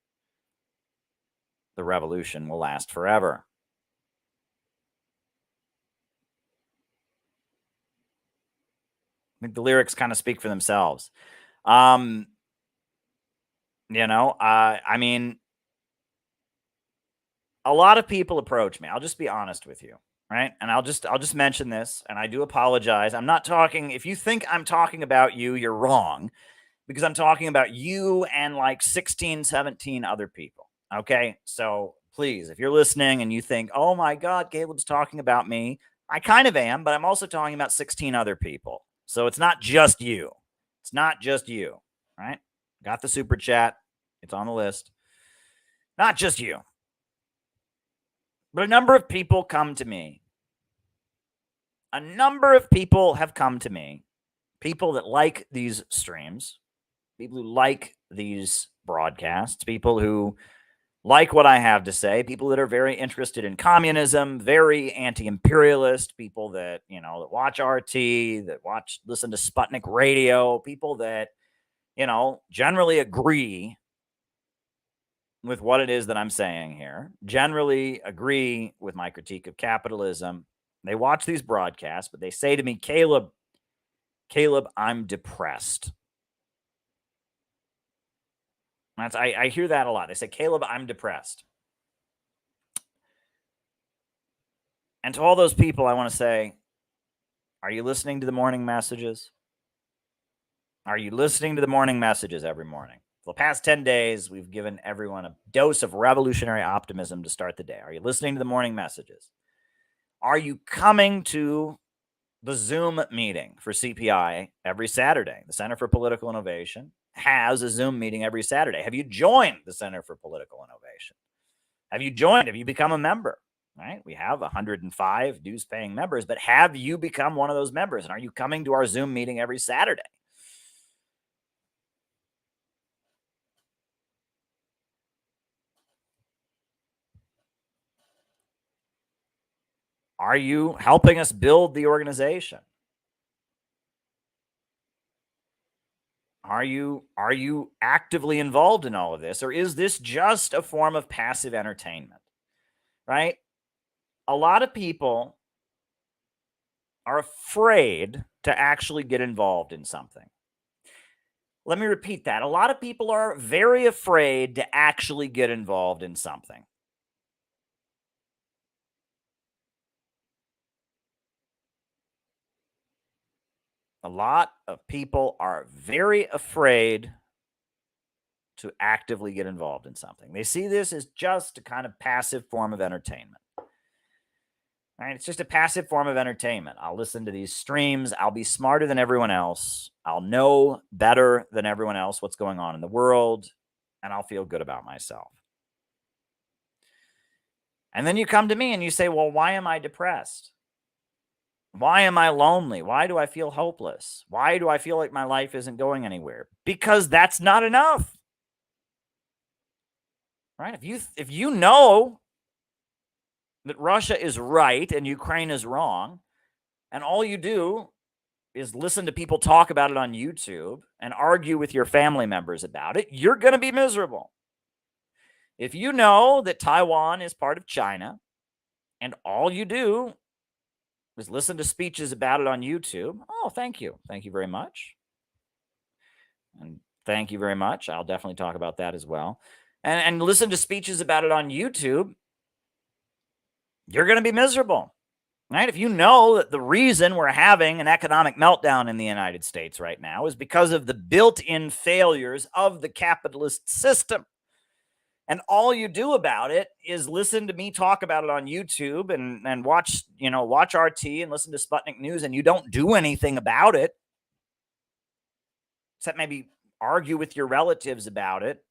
The revolution will last forever. I think the lyrics kind of speak for themselves. I mean, a lot of people approach me. I'll just be honest with you, right? And I'll just mention this, and I do apologize. I'm not talking, if you think I'm talking about you, you're wrong, because I'm talking about you and like 16, 17 other people. Okay? So please, if you're listening and you think, oh my God, Caleb's talking about me, I kind of am, but I'm also talking about 16 other people. So it's not just you. It's not just you, right? Got the super chat. It's on the list. Not just you. But a number of people come to me. A number of people have come to me. People that like these streams. People who like these broadcasts. People who like what I have to say. People that are very interested in communism. Very anti-imperialist. People that, that watch RT. That listen to Sputnik Radio. People that, generally agree with what it is that I'm saying here, generally agree with my critique of capitalism. They watch these broadcasts, but they say to me, Caleb, I'm depressed. I hear that a lot. They say, Caleb, I'm depressed. And to all those people, I want to say, are you listening to the morning messages? Are you listening to the morning messages every morning? For the past 10 days, we've given everyone a dose of revolutionary optimism to start the day. Are you listening to the morning messages? Are you coming to the Zoom meeting for CPI every Saturday? The Center for Political Innovation has a Zoom meeting every Saturday. Have you joined the Center for Political Innovation? Have you joined? Have you become a member? Right? We have 105 dues-paying members, but have you become one of those members? And are you coming to our Zoom meeting every Saturday? Are you helping us build the organization? Are you actively involved in all of this, or is this just a form of passive entertainment? Right? A lot of people are afraid to actually get involved in something. Let me repeat that. A lot of people are very afraid to actually get involved in something. A lot of people are very afraid to actively get involved in something. They see this as just a kind of passive form of entertainment. Right? It's just a passive form of entertainment. I'll listen to these streams. I'll be smarter than everyone else. I'll know better than everyone else what's going on in the world, and I'll feel good about myself. And then you come to me and you say, well, why am I depressed? Why am I lonely? Why do I feel hopeless? Why do I feel like my life isn't going anywhere? Because that's not enough. Right? If you know that Russia is right and Ukraine is wrong, and all you do is listen to people talk about it on YouTube and argue with your family members about it, you're going to be miserable. If you know that Taiwan is part of China and all you do is listen to speeches about it on YouTube, oh, thank you. Thank you very much. And thank you very much. I'll definitely talk about that as well. And listen to speeches about it on YouTube, you're going to be miserable, right? If you know that the reason we're having an economic meltdown in the United States right now is because of the built-in failures of the capitalist system, and all you do about it is listen to me talk about it on YouTube and watch RT and listen to Sputnik News, and you don't do anything about it, except maybe argue with your relatives about it,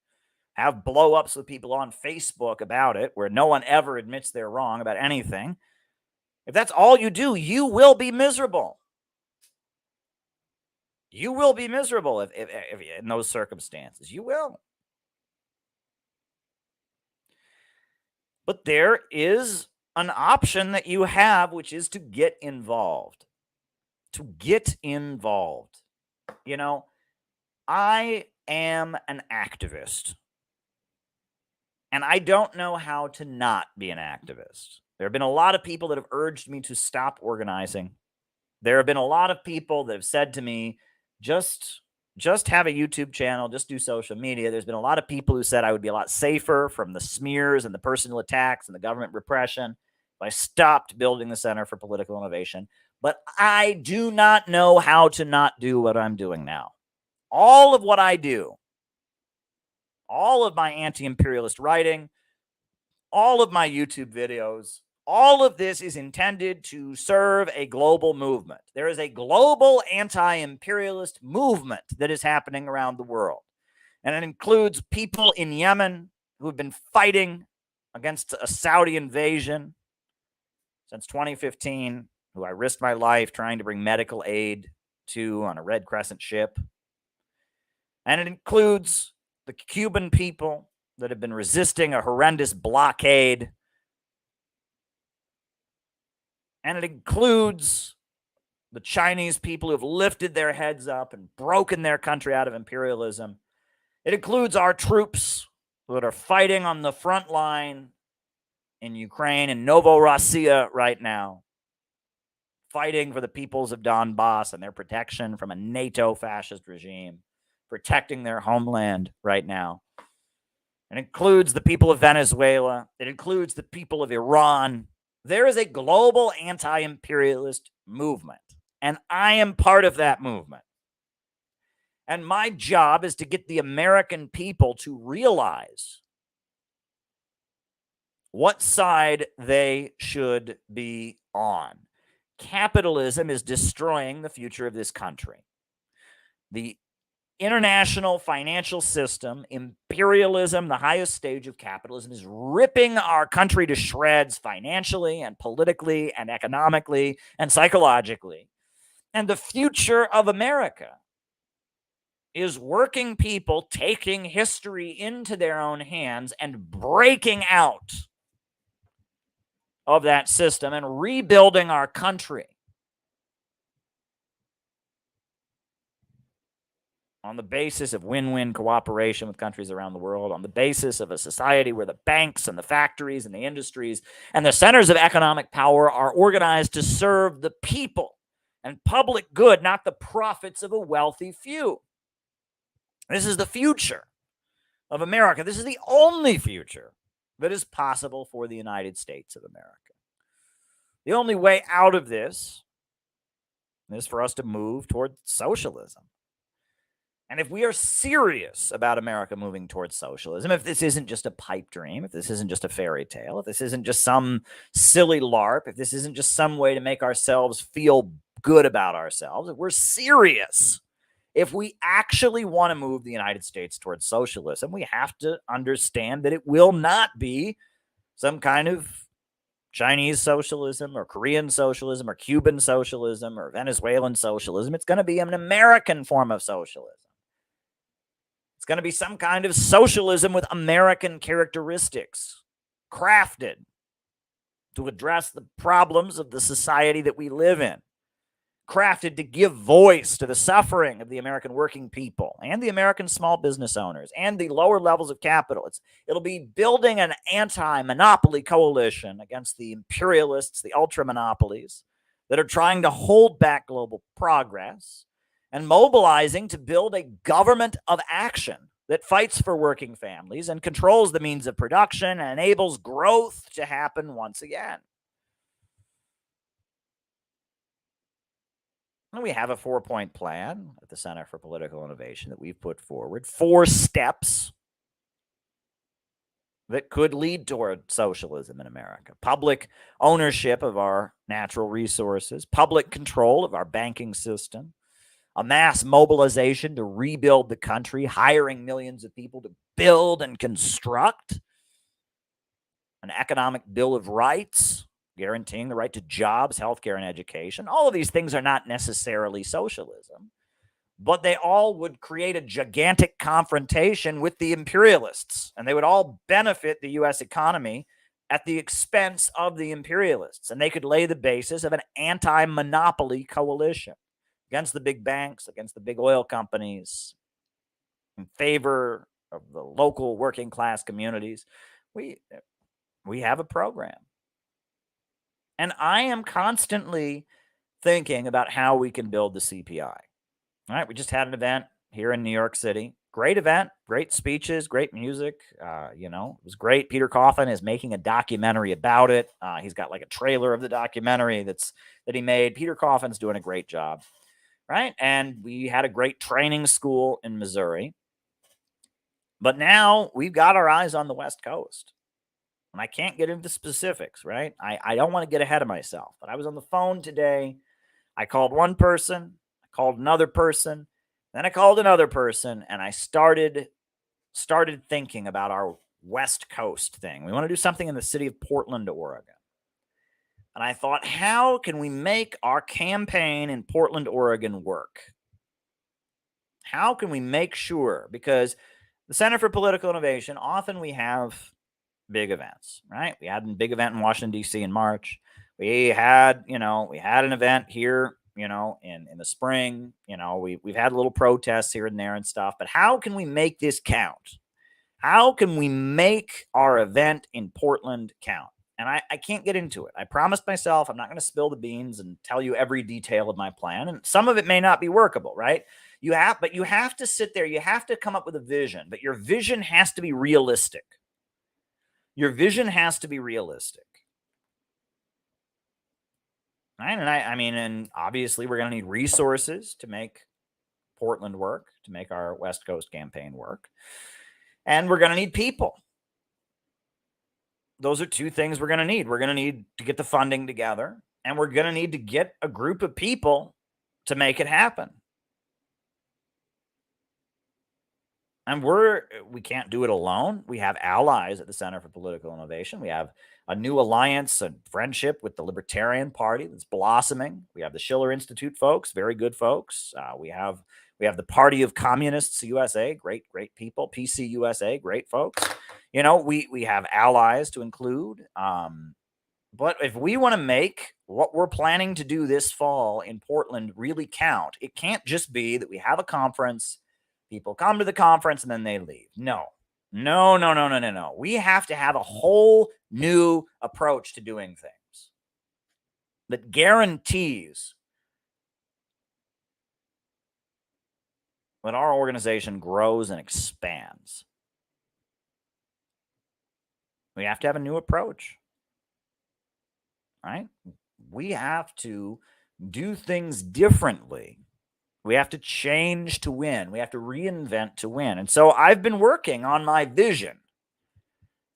have blow-ups with people on Facebook about it, where no one ever admits they're wrong about anything. If that's all you do, you will be miserable. You will be miserable if in those circumstances. You will. But there is an option that you have, which is to get involved. To get involved. You know, I am an activist. And I don't know how to not be an activist. There have been a lot of people that have urged me to stop organizing. There have been a lot of people that have said to me, just have a YouTube channel, just do social media. There's been a lot of people who said I would be a lot safer from the smears and the personal attacks and the government repression if I stopped building the Center for Political Innovation. But I do not know how to not do what I'm doing now. All of what I do, all of my anti-imperialist writing, all of my YouTube videos, all of this is intended to serve a global movement. There is a global anti-imperialist movement that is happening around the world. And it includes people in Yemen who have been fighting against a Saudi invasion since 2015, who I risked my life trying to bring medical aid to on a Red Crescent ship. And it includes the Cuban people that have been resisting a horrendous blockade. And it includes the Chinese people who have lifted their heads up and broken their country out of imperialism. It includes our troops that are fighting on the front line in Ukraine and Novorossiya right now, fighting for the peoples of Donbass and their protection from a NATO fascist regime, protecting their homeland right now. It includes the people of Venezuela. It includes the people of Iran. There is a global anti-imperialist movement, and I am part of that movement. And my job is to get the American people to realize what side they should be on. Capitalism is destroying the future of this country. The international financial system, imperialism, the highest stage of capitalism, is ripping our country to shreds financially and politically and economically and psychologically. And the future of America is working people taking history into their own hands and breaking out of that system and rebuilding our country on the basis of win-win cooperation with countries around the world, on the basis of a society where the banks and the factories and the industries and the centers of economic power are organized to serve the people and public good, not the profits of a wealthy few. This is the future of America. This is the only future that is possible for the United States of America. The only way out of this is for us to move toward socialism. And if we are serious about America moving towards socialism, if this isn't just a pipe dream, if this isn't just a fairy tale, if this isn't just some silly LARP, if this isn't just some way to make ourselves feel good about ourselves, if we're serious, if we actually want to move the United States towards socialism, we have to understand that it will not be some kind of Chinese socialism or Korean socialism or Cuban socialism or Venezuelan socialism. It's going to be an American form of socialism. It's going to be some kind of socialism with American characteristics, crafted to address the problems of the society that we live in, crafted to give voice to the suffering of the American working people and the American small business owners and the lower levels of capital. It'll be building an anti-monopoly coalition against the imperialists, the ultra-monopolies that are trying to hold back global progress, and mobilizing to build a government of action that fights for working families and controls the means of production and enables growth to happen once again. And we have a 4-point plan at the Center for Political Innovation that we've put forward, 4 steps that could lead toward socialism in America. Public ownership of our natural resources, public control of our banking system, a mass mobilization to rebuild the country, hiring millions of people to build and construct, an economic bill of rights, guaranteeing the right to jobs, healthcare, and education. All of these things are not necessarily socialism, but they all would create a gigantic confrontation with the imperialists, and they would all benefit the U.S. economy at the expense of the imperialists, and they could lay the basis of an anti-monopoly coalition against the big banks, against the big oil companies, in favor of the local working class communities. We have a program. And I am constantly thinking about how we can build the CPI. All right, we just had an event here in New York City. Great event, great speeches, great music. It was great. Peter Coffin is making a documentary about it. He's got like a trailer of the documentary that he made. Peter Coffin's doing a great job. Right? And we had a great training school in Missouri. But now we've got our eyes on the West Coast. And I can't get into specifics, right? I don't want to get ahead of myself. But I was on the phone today. I called one person. I called another person. Then I called another person. And I started thinking about our West Coast thing. We want to do something in the city of Portland, Oregon. And I thought, how can we make our campaign in Portland, Oregon work? How can we make sure? Because the Center for Political Innovation, often we have big events, right? We had a big event in Washington, D.C. in March. We had an event here, in the spring. We've had little protests here and there and stuff. But how can we make this count? How can we make our event in Portland count? And I can't get into it. I promised myself I'm not going to spill the beans and tell you every detail of my plan. And some of it may not be workable, right? But you have to sit there. You have to come up with a vision. But your vision has to be realistic. Your vision has to be realistic. Right? And and obviously we're going to need resources to make Portland work, to make our West Coast campaign work. And we're going to need people. Those are 2 things we're going to need. We're going to need to get the funding together, and we're going to need to get a group of people to make it happen. And we can't do it alone. We have allies at the Center for Political Innovation. We have a new alliance and friendship with the Libertarian Party that's blossoming. We have the Schiller Institute folks, very good folks. We have the Party of Communists USA, great people. PC USA, great folks. We have allies to include. But if we want to make what we're planning to do this fall in Portland really count, it can't just be that we have a conference, people come to the conference, and then they leave. No. We have to have a whole new approach to doing things that guarantees that our organization grows and expands. We have to have a new approach, right? We have to do things differently. We have to change to win. We have to reinvent to win. And so I've been working on my vision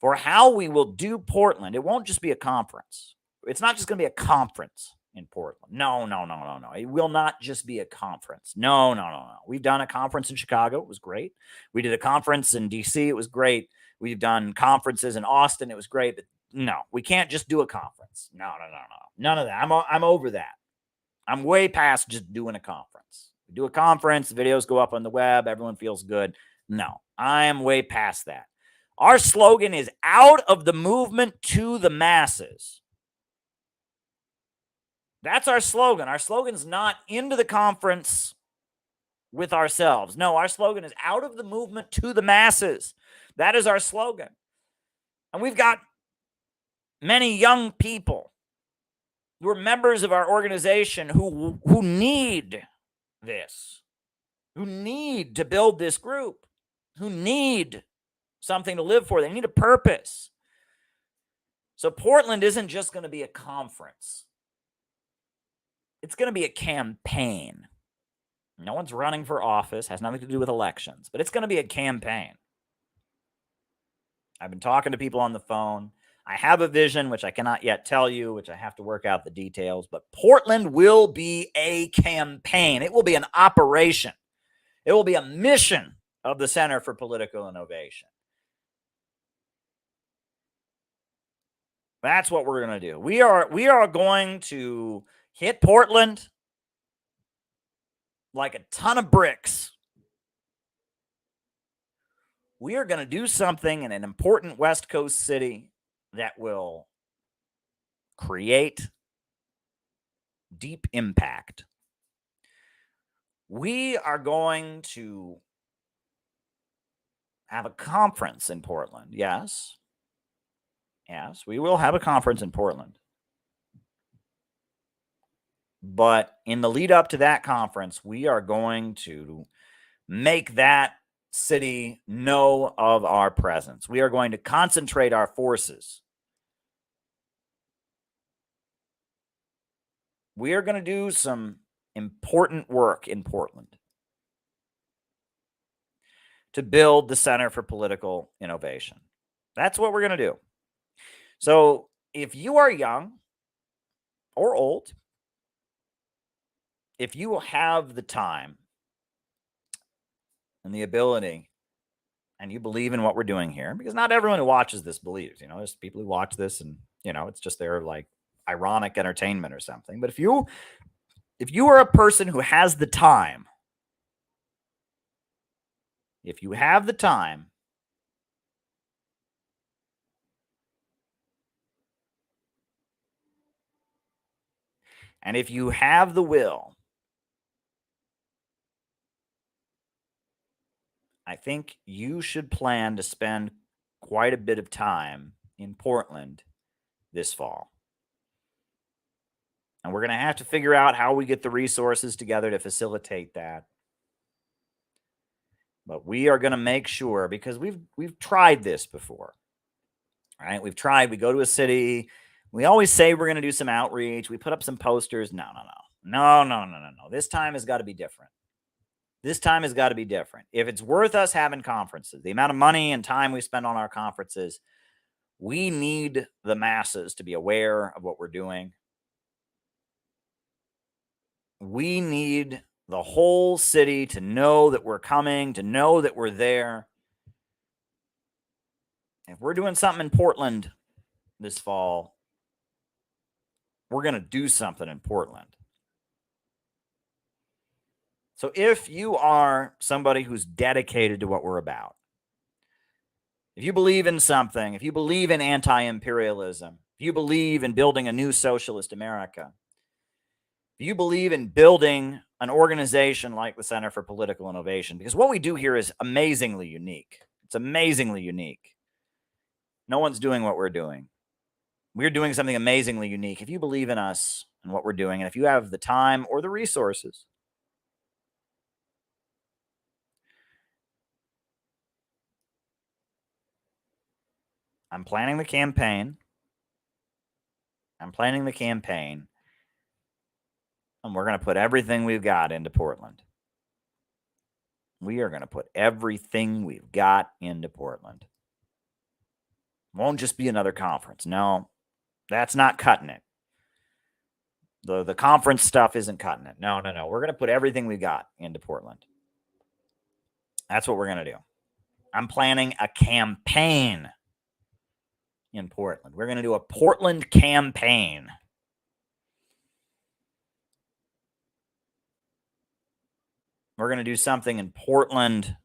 for how we will do Portland. It won't just be a conference. It's not just going to be a conference in Portland. No. It will not just be a conference. No. We've done a conference in Chicago. It was great. We did a conference in D.C. It was great. We've done conferences in Austin. It was great. But no, we can't just do a conference. No. None of that. I'm over that. I'm way past just doing a conference. We do a conference, the videos go up on the web, everyone feels good. No, I am way past that. Our slogan is out of the movement to the masses. That's our slogan. Our slogan is not into the conference with ourselves. No, our slogan is out of the movement to the masses. That is our slogan. And we've got many young people who are members of our organization who need this, who need to build this group, who need something to live for. They need a purpose. So Portland isn't just going to be a conference. It's going to be a campaign. No one's running for office, has nothing to do with elections, but it's going to be a campaign. I've been talking to people on the phone. I have a vision, which I cannot yet tell you, which I have to work out the details, but Portland will be a campaign. It will be an operation. It will be a mission of the Center for Political Innovation. That's what we're going to do. We are going to hit Portland like a ton of bricks. We are going to do something in an important West Coast city that will create deep impact. We are going to have a conference in Portland. Yes, we will have a conference in Portland. But in the lead up to that conference, we are going to make that city know of our presence. We are going to concentrate our forces. We are going to do some important work in Portland to build the Center for Political Innovation. That's what we're going to do. So if you are young or old, if you have the time and the ability and you believe in what we're doing here, because not everyone who watches this believes, there's people who watch this and, it's just their like ironic entertainment or something. But if you are a person who has the time, if you have the time, and if you have the will, I think you should plan to spend quite a bit of time in Portland this fall. And we're going to have to figure out how we get the resources together to facilitate that. But we are going to make sure, because we've tried this before. Right? We go to a city, we always say we're going to do some outreach, we put up some posters. No. This time has got to be different. This time has got to be different. If it's worth us having conferences, the amount of money and time we spend on our conferences, we need the masses to be aware of what we're doing. We need the whole city to know that we're coming, to know that we're there. If we're doing something in Portland this fall, we're going to do something in Portland. So if you are somebody who's dedicated to what we're about, if you believe in something, if you believe in anti-imperialism, if you believe in building a new socialist America, if you believe in building an organization like the Center for Political Innovation, because what we do here is amazingly unique. It's amazingly unique. No one's doing what we're doing. We're doing something amazingly unique. If you believe in us and what we're doing, and if you have the time or the resources, I'm planning the campaign. And we're going to put everything we've got into Portland. We are going to put everything we've got into Portland. Won't just be another conference. No, that's not cutting it. The conference stuff isn't cutting it. No. We're going to put everything we got into Portland. That's what we're going to do. I'm planning a campaign in Portland. We're going to do a Portland campaign. We're going to do something in Portland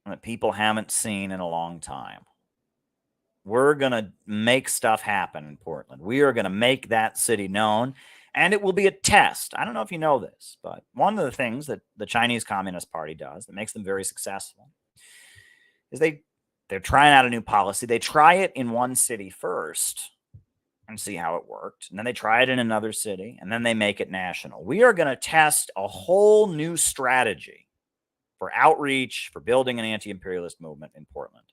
that people haven't seen in a long time. We're going to make stuff happen in Portland. We are going to make that city known, and it will be a test. I don't know if you know this, but one of the things that the Chinese Communist Party does that makes them very successful is they're trying out a new policy. They try it in one city first and see how it worked, and then they try it in another city, and then they make it national. We are going to test a whole new strategy for outreach, for building an anti-imperialist movement in Portland.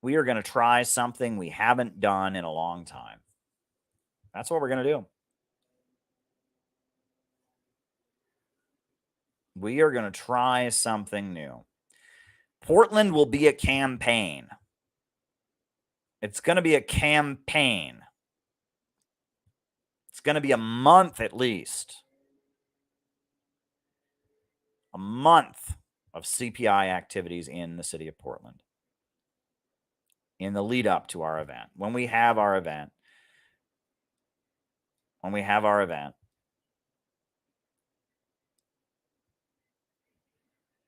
We are going to try something we haven't done in a long time. That's what we're going to do. We are going to try something new. Portland will be a campaign. It's going to be a campaign. It's going to be a month at least. A month of CPI activities in the city of Portland in the lead up to our event. When we have our event,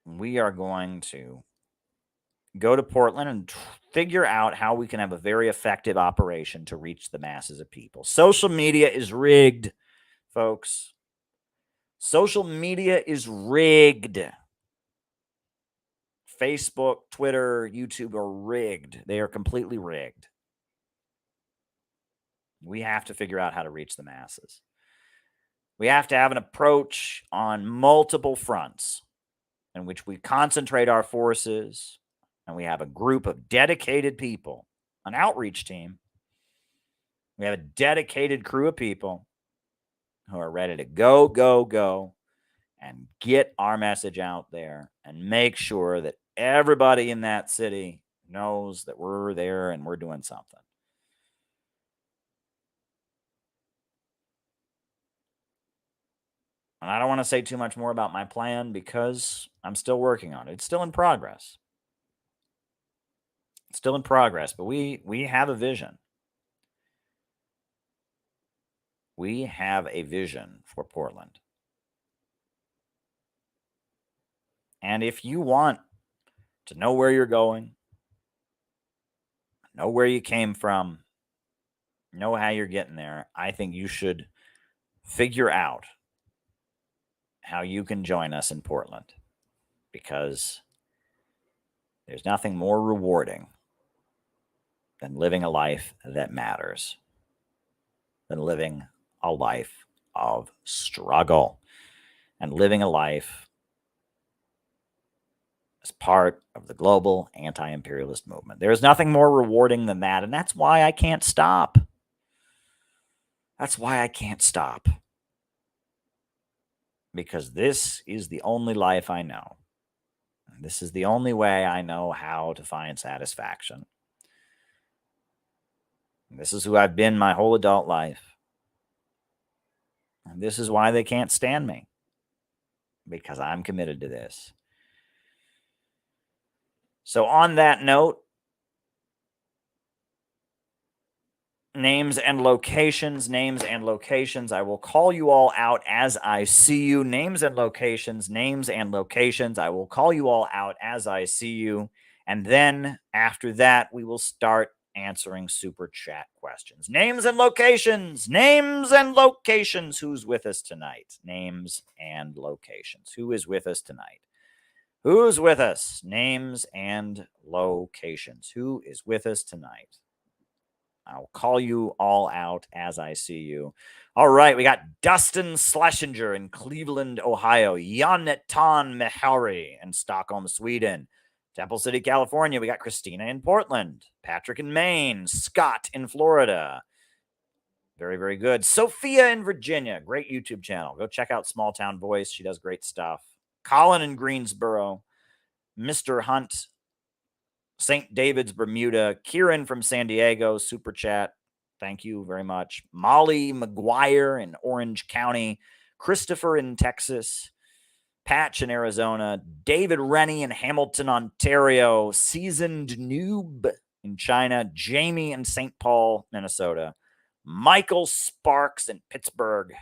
we are going to go to Portland and figure out how we can have a very effective operation to reach the masses of people. Social media is rigged, folks. Social media is rigged. Facebook, Twitter, YouTube are rigged. They are completely rigged. We have to figure out how to reach the masses. We have to have an approach on multiple fronts in which we concentrate our forces, and we have a group of dedicated people, an outreach team. We have a dedicated crew of people who are ready to go, and get our message out there and make sure that everybody in that city knows that we're there and we're doing something. And I don't want to say too much more about my plan because I'm still working on it. It's still in progress. But we have a vision. We have a vision for Portland. And if you want to know where you're going, know where you came from, know how you're getting there, I think you should figure out how you can join us in Portland, because there's nothing more rewarding than living a life that matters, than living a life of struggle, and living a life as part of the global anti-imperialist movement. There's nothing more rewarding than that, and that's why I can't stop. Because this is the only life I know. This is the only way I know how to find satisfaction. And this is who I've been my whole adult life. And this is why they can't stand me. Because I'm committed to this. So on that note, names and locations. I will call you all out as I see you. Names and locations. I will call you all out as I see you. And then after that, we will start answering super chat questions. Names and locations. Who's with us tonight? Names and locations. Who is with us tonight? Who's with us? Names and locations. Who is with us tonight? I'll call you all out as I see you. All right, we got Dustin Schlesinger in Cleveland, Ohio. Jonathan Mehari in Stockholm, Sweden. Temple City, California. We got Christina in Portland. Patrick in Maine. Scott in Florida. Very, very good. Sophia in Virginia, great YouTube channel. Go check out Small Town Voice. She does great stuff. Colin in Greensboro, Mr. Hunt, St. David's, Bermuda, Kieran from San Diego, super chat. Thank you very much. Molly McGuire in Orange County, Christopher in Texas, Patch in Arizona, David Rennie in Hamilton, Ontario, Seasoned Noob in China, Jamie in St. Paul, Minnesota, Michael Sparks in Pittsburgh,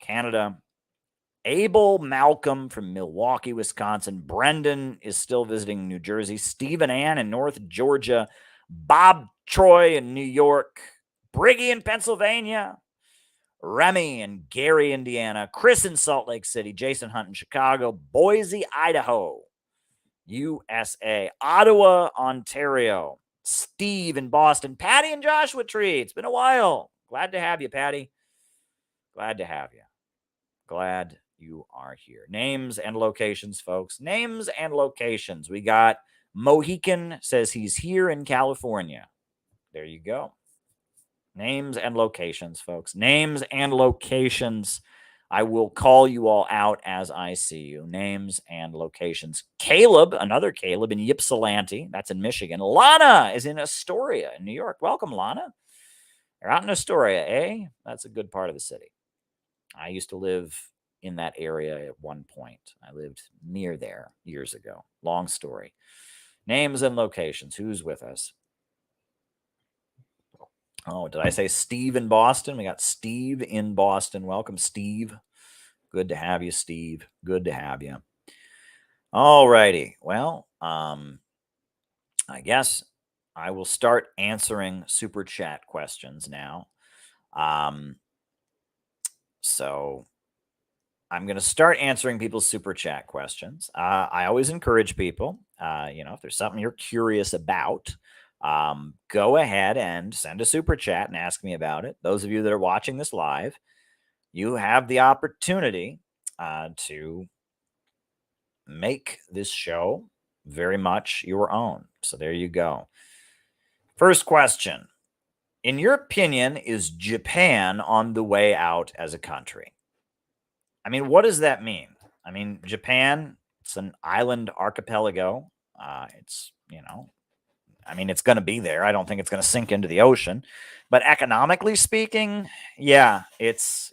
Canada, Abel Malcolm from Milwaukee, Wisconsin, Brendan is still visiting New Jersey, Stephen Ann in North Georgia, Bob Troy in New York, Briggy in Pennsylvania, Remy in Gary, Indiana, Chris in Salt Lake City, Jason Hunt in Chicago, Boise, Idaho, USA, Ottawa, Ontario, Steve in Boston, Patty in Joshua Tree. It's been a while. Glad to have you, Patty. Glad to have you. Glad you are here. Names and locations, folks. Names and locations. We got Mohican says he's here in California. There you go. Names and locations, folks. Names and locations. I will call you all out as I see you. Names and locations. Caleb, another Caleb in Ypsilanti. That's in Michigan. Lana is in Astoria in New York. Welcome, Lana. You're out in Astoria, eh? That's a good part of the city. I used to live in that area at one point. I lived near there years ago. Long story. Names and locations. Who's with us? Oh, did I say Steve in Boston? We got Steve in Boston. Welcome, Steve. Good to have you, Steve. Good to have you. All righty. Well, I guess I will start answering super chat questions now. So I'm going to start answering people's super chat questions. I always encourage people, if there's something you're curious about, go ahead and send a super chat and ask me about it. Those of you that are watching this live, you have the opportunity to make this show very much your own. So there you go. First question. In your opinion, is Japan on the way out as a country? I mean, what does that mean? I mean, Japan, it's an island archipelago. It's going to be there. I don't think it's going to sink into the ocean. But economically speaking, yeah, it's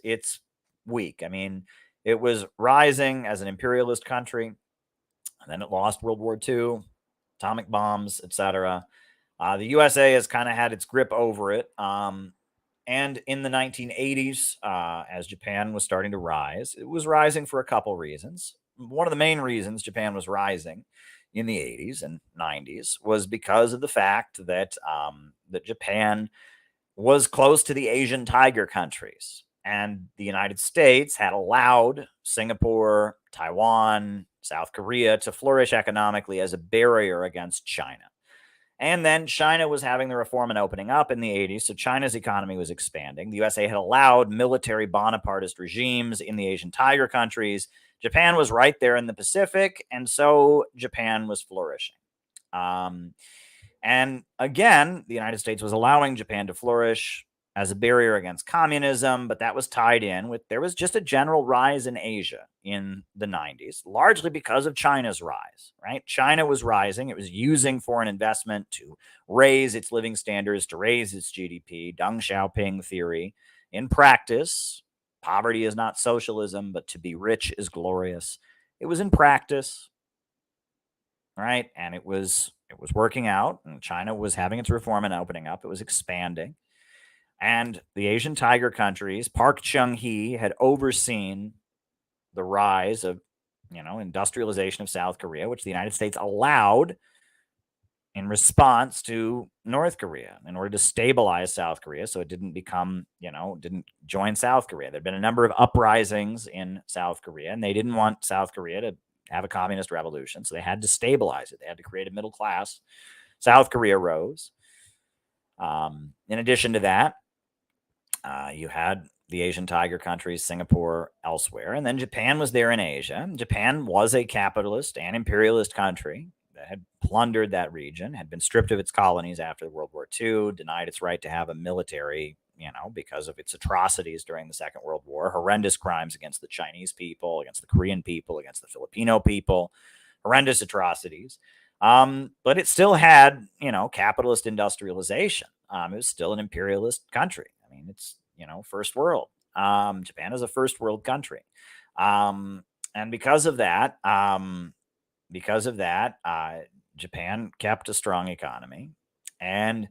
weak. I mean, it was rising as an imperialist country, and then it lost World War II, atomic bombs, etc. The USA has kind of had its grip over it. And in the 1980s, as Japan was starting to rise, it was rising for a couple reasons. One of the main reasons Japan was rising in the 80s and 90s was because of the fact that that Japan was close to the Asian tiger countries. And the United States had allowed Singapore, Taiwan, South Korea to flourish economically as a barrier against China. And then China was having the reform and opening up in the 80s, so China's economy was expanding. The USA had allowed military Bonapartist regimes in the Asian tiger countries. Japan was right there in the Pacific, and so Japan was flourishing. And again, the United States was allowing Japan to flourish as a barrier against communism, but that was tied in with, there was just a general rise in Asia in the 90s, largely because of China's rise, right? China was rising. It was using foreign investment to raise its living standards, to raise its GDP, Deng Xiaoping theory. In practice, poverty is not socialism, but to be rich is glorious. It was in practice, right? And it was working out, and China was having its reform and opening up. It was expanding. And the Asian tiger countries, Park Chung-hee had overseen the rise of, industrialization of South Korea, which the United States allowed in response to North Korea in order to stabilize South Korea so it didn't become, didn't join South Korea. There'd been a number of uprisings in South Korea, and they didn't want South Korea to have a communist revolution, so they had to stabilize it. They had to create a middle class. South Korea rose. In addition to that, you had the Asian tiger countries, Singapore, elsewhere, and then Japan was there in Asia. Japan was a capitalist and imperialist country that had plundered that region, had been stripped of its colonies after World War II, denied its right to have a military, because of its atrocities during the Second World War, horrendous crimes against the Chinese people, against the Korean people, against the Filipino people, horrendous atrocities. But it still had, capitalist industrialization. It was still an imperialist country. I mean, it's, first world. Japan is a first world country. And because of that, Japan kept a strong economy. And,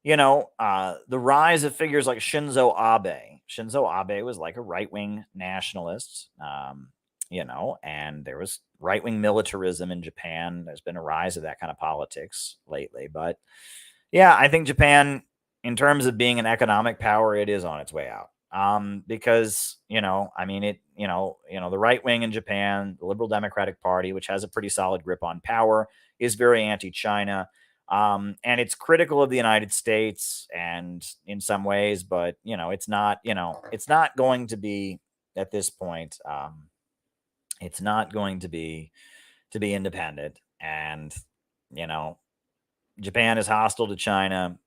the rise of figures like Shinzo Abe. Shinzo Abe was like a right-wing nationalist, and there was right-wing militarism in Japan. There's been a rise of that kind of politics lately. But yeah, I think Japan, in terms of being an economic power, it is on its way out. Because, the right wing in Japan, the Liberal Democratic Party, which has a pretty solid grip on power, is very anti-China. And it's critical of the United States and in some ways, but, it's not going to be at this point, it's not going to be independent. And, Japan is hostile to China.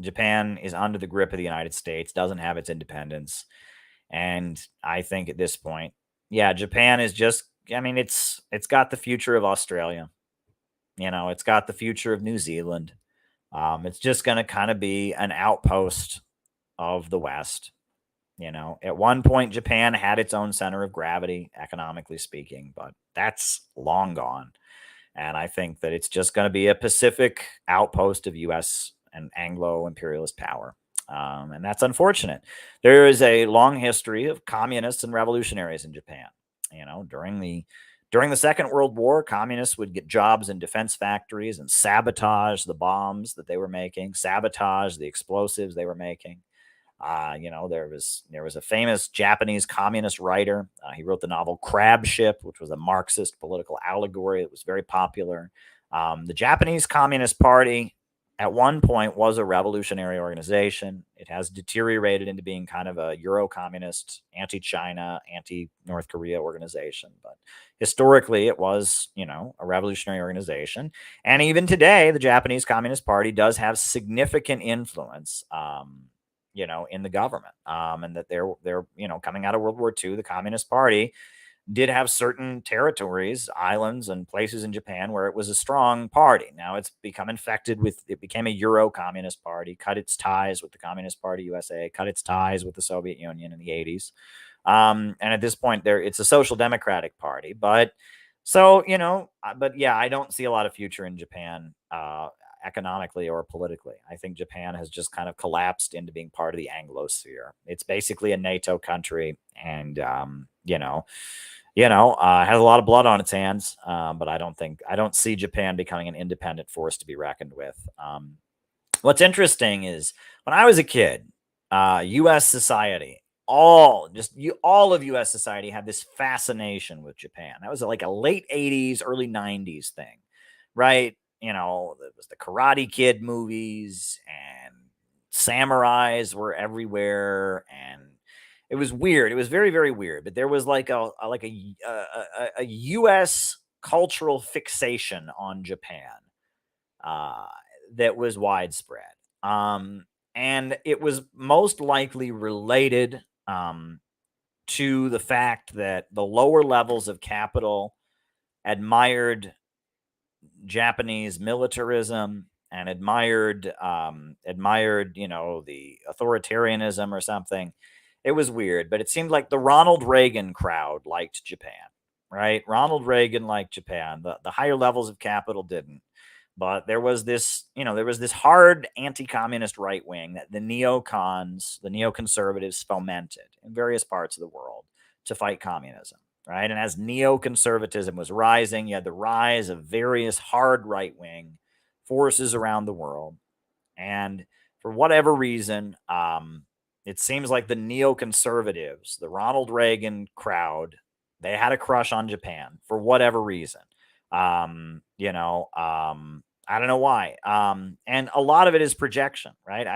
Japan is under the grip of the United States, doesn't have its independence. And I think at this point, yeah, Japan is just, it's got the future of Australia. It's got the future of New Zealand. It's just going to kind of be an outpost of the West. At one point, Japan had its own center of gravity, economically speaking, but that's long gone. And I think that it's just going to be a Pacific outpost of U.S. and Anglo-imperialist power. And that's unfortunate. There is a long history of communists and revolutionaries in Japan. During the Second World War, communists would get jobs in defense factories and sabotage the bombs that they were making, sabotage the explosives they were making. There was a famous Japanese communist writer. He wrote the novel Crab Ship, which was a Marxist political allegory. It was very popular. The Japanese Communist Party at one point was a revolutionary organization. It has deteriorated into being kind of a Euro-communist, anti-China, anti-North Korea organization. But historically, it was, a revolutionary organization. And even today, the Japanese Communist Party does have significant influence, in the government. And that they're coming out of World War II, the Communist Party did have certain territories, islands, and places in Japan where it was a strong party. Now it's become infected with, it became a Euro-communist party, cut its ties with the Communist Party USA, cut its ties with the Soviet Union in the 80s. And at this point, it's a social democratic party. But yeah, I don't see a lot of future in Japan economically or politically. I think Japan has just kind of collapsed into being part of the Anglosphere. It's basically a NATO country, and has a lot of blood on its hands. But I don't see Japan becoming an independent force to be reckoned with. What's interesting is when I was a kid, U.S. society, all of U.S. society had this fascination with Japan. That was like a late 80s, early 90s thing, right? There was the Karate Kid movies, and samurais were everywhere, and it was weird. It was very, very weird. But there was like a U.S. cultural fixation on Japan that was widespread, and it was most likely related to the fact that the lower levels of capital admired Japanese militarism and admired the authoritarianism or something. It was weird, but it seemed like the Ronald Reagan crowd liked Japan, right? Ronald Reagan liked Japan. The higher levels of capital didn't. But there was this hard anti-communist right wing that the neoconservatives fomented in various parts of the world to fight communism, right? And as neoconservatism was rising, you had the rise of various hard right-wing forces around the world. And for whatever reason, it seems like the neoconservatives, the Ronald Reagan crowd, they had a crush on Japan for whatever reason. I don't know why. And a lot of it is projection, right?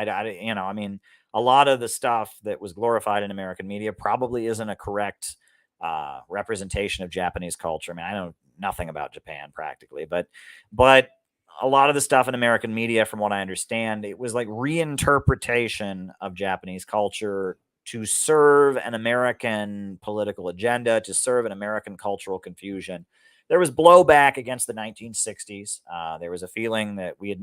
A lot of the stuff that was glorified in American media probably isn't a correct representation of Japanese culture. I know nothing about Japan practically, but a lot of the stuff in American media, from what I understand, it was like reinterpretation of Japanese culture to serve an American political agenda, to serve an American cultural confusion. There was blowback against the 1960s. There was a feeling that we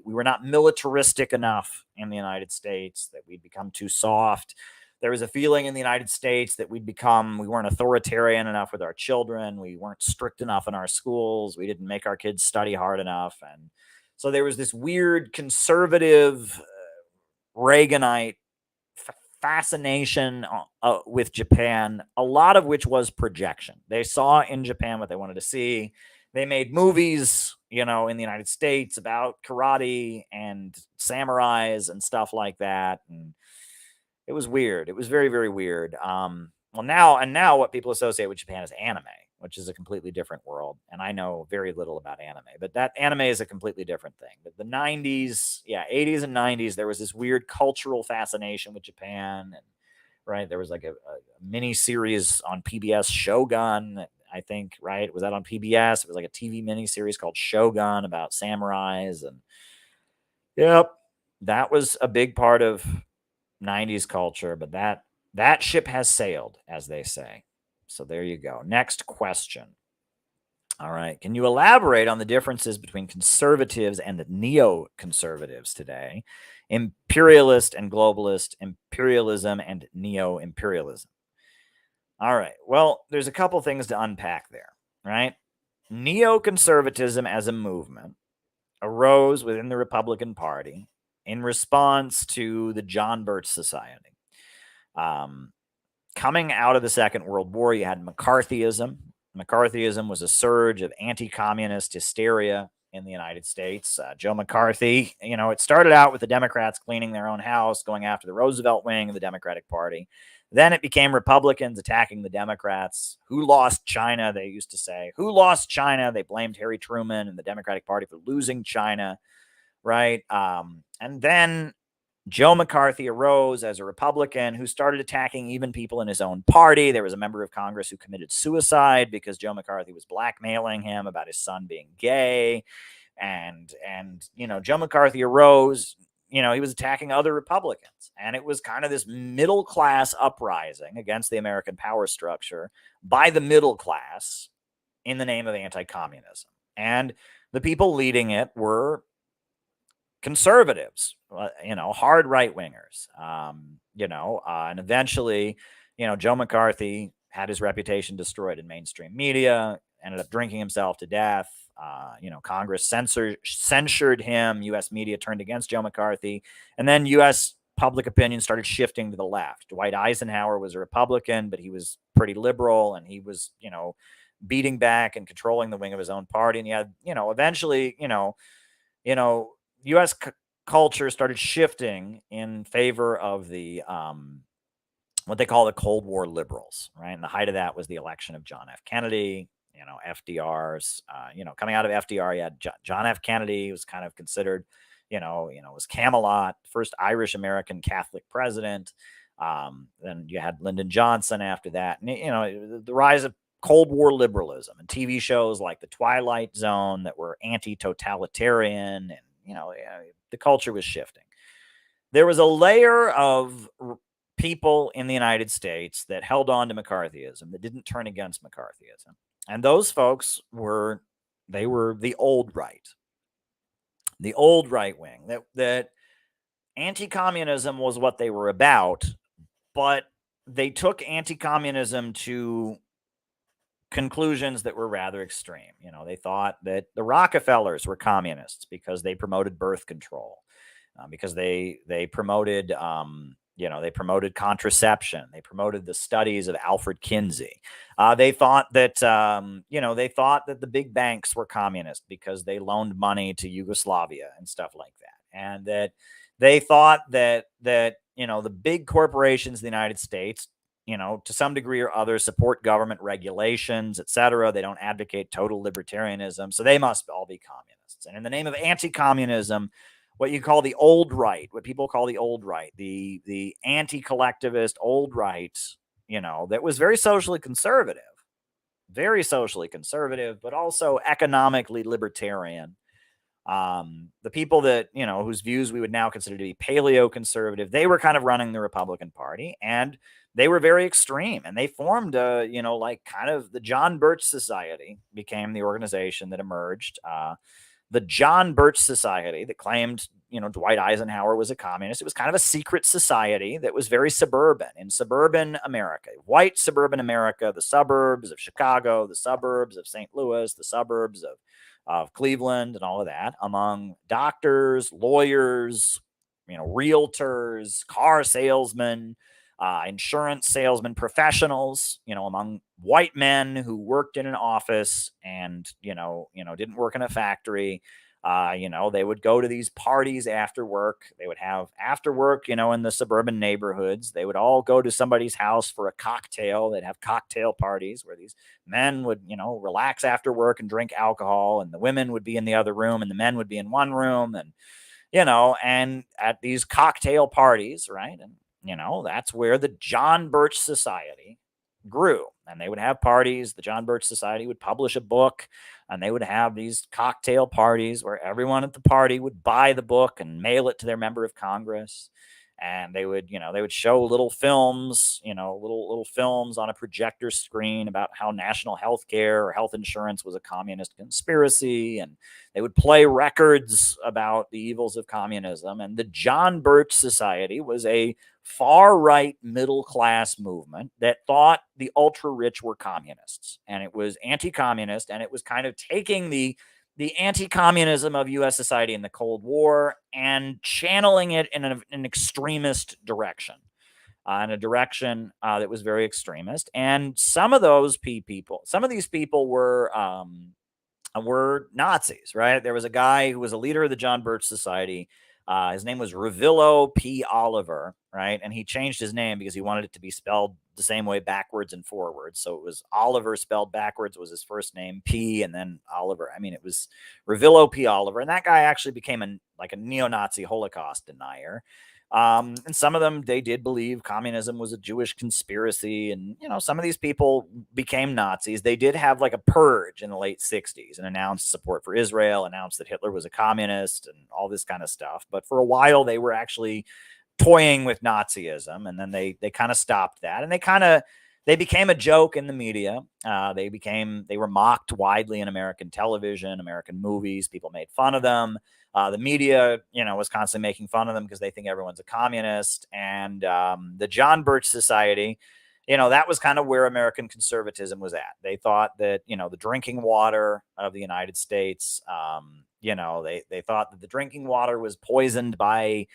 were not militaristic enough in the United States, that we'd become too soft. There was a feeling in the United States that we weren't authoritarian enough with our children. We weren't strict enough in our schools. We didn't make our kids study hard enough. And so there was this weird conservative Reaganite fascination with Japan, a lot of which was projection. They saw in Japan what they wanted to see. They made movies, in the United States about karate and samurais and stuff like that. And it was weird. It was very, very weird. Now what people associate with Japan is anime, which is a completely different world. And I know very little about anime, but that anime is a completely different thing. But the 90s, 80s and 90s, there was this weird cultural fascination with Japan. And right, there was like a mini series on PBS, Shogun, I think, right? Was that on PBS? It was like a TV mini series called Shogun about samurais. And yep, that was a big part of 90s culture, but that ship has sailed, as they say. So there you go. Next question. All right. Can you elaborate on the differences between conservatives and neoconservatives today? Imperialist and globalist, imperialism and neo-imperialism. All right. Well, there's a couple things to unpack there, right? Neoconservatism as a movement arose within the Republican Party in response to the John Birch Society. Coming out of the Second World War, you had McCarthyism. McCarthyism was a surge of anti-communist hysteria in the United States. Joe McCarthy, it started out with the Democrats cleaning their own house, going after the Roosevelt wing of the Democratic Party. Then it became Republicans attacking the Democrats. Who lost China, they used to say. Who lost China? They blamed Harry Truman and the Democratic Party for losing China, right? And then Joe McCarthy arose as a Republican who started attacking even people in his own party. There was a member of Congress who committed suicide because Joe McCarthy was blackmailing him about his son being gay. And Joe McCarthy arose, he was attacking other Republicans. And it was kind of this middle class uprising against the American power structure by the middle class in the name of anti-communism. And the people leading it were conservatives, hard right-wingers, and eventually, Joe McCarthy had his reputation destroyed in mainstream media, ended up drinking himself to death. Congress censured him. U.S. media turned against Joe McCarthy. And then U.S. public opinion started shifting to the left. Dwight Eisenhower was a Republican, but he was pretty liberal, and he was, beating back and controlling the wing of his own party. And he had, eventually, U.S. culture started shifting in favor of the what they call the Cold War liberals, right? And the height of that was the election of John F. Kennedy. FDR's, coming out of FDR, you had John F. Kennedy was kind of considered, was Camelot, first Irish American Catholic president. Then you had Lyndon Johnson after that, and the rise of Cold War liberalism and TV shows like The Twilight Zone that were anti-totalitarian, and the culture was shifting. There was a layer of people in the United States that held on to McCarthyism, that didn't turn against McCarthyism. And those folks were the old right, the old right wing, that anti-communism was what they were about, but they took anti-communism to conclusions that were rather extreme. They thought that the Rockefellers were communists because they promoted birth control, because they promoted, they promoted contraception. They promoted the studies of Alfred Kinsey. They thought that, the big banks were communist because they loaned money to Yugoslavia and stuff like that. And that they thought that the big corporations in the United States, to some degree or other, support government regulations, etc. They don't advocate total libertarianism, so they must all be communists. And in the name of anti-communism, what you call the old right, what people call the old right, the anti-collectivist old right, that was very socially conservative, but also economically libertarian, The people that, whose views we would now consider to be paleoconservative, they were kind of running the Republican Party, and they were very extreme, and they formed, like kind of the John Birch Society became the organization that emerged. The John Birch Society that claimed, Dwight Eisenhower was a communist. It was kind of a secret society that was very suburban, in suburban America, white suburban America, the suburbs of Chicago, the suburbs of St. Louis, the suburbs of Cleveland, and all of that, among doctors, lawyers, realtors, car salesmen, insurance salesmen, professionals, among white men who worked in an office and, didn't work in a factory. They would go to these parties after work. They would have after work, in the suburban neighborhoods. They would all go to somebody's house for a cocktail. They'd have cocktail parties where these men would, relax after work and drink alcohol, and the women would be in the other room and the men would be in one room. And, and at these cocktail parties, right? And, that's where the John Birch Society grew. And they would have parties. The John Birch Society would publish a book, and they would have these cocktail parties where everyone at the party would buy the book and mail it to their member of Congress. And they would, they would show little films, little films on a projector screen about how national health care or health insurance was a communist conspiracy. And they would play records about the evils of communism. And the John Birch Society was a far-right middle-class movement that thought the ultra-rich were communists. And it was anti-communist, and it was kind of taking the anti-communism of U.S. society in the Cold War and channeling it in an extremist direction, in a direction that was very extremist. And some of these people were Nazis, right? There was a guy who was a leader of the John Birch Society. His name was Revillo P. Oliver, right? And he changed his name because he wanted it to be spelled the same way backwards and forwards. So it was Oliver spelled backwards was his first name, P, and then Oliver. I mean, it was Revillo P. Oliver. And that guy actually became a neo-Nazi Holocaust denier. And some of them, they did believe communism was a Jewish conspiracy. And, some of these people became Nazis. They did have like a purge in the late 60s and announced support for Israel, announced that Hitler was a communist and all this kind of stuff. But for a while, they were actually toying with Nazism. And then they kind of stopped that. And they became a joke in the media. They were mocked widely in American television, American movies. People made fun of them. The media, was constantly making fun of them because they think everyone's a communist. And the John Birch Society, that was kind of where American conservatism was at. They thought that, the drinking water of the United States, they thought that the drinking water was poisoned by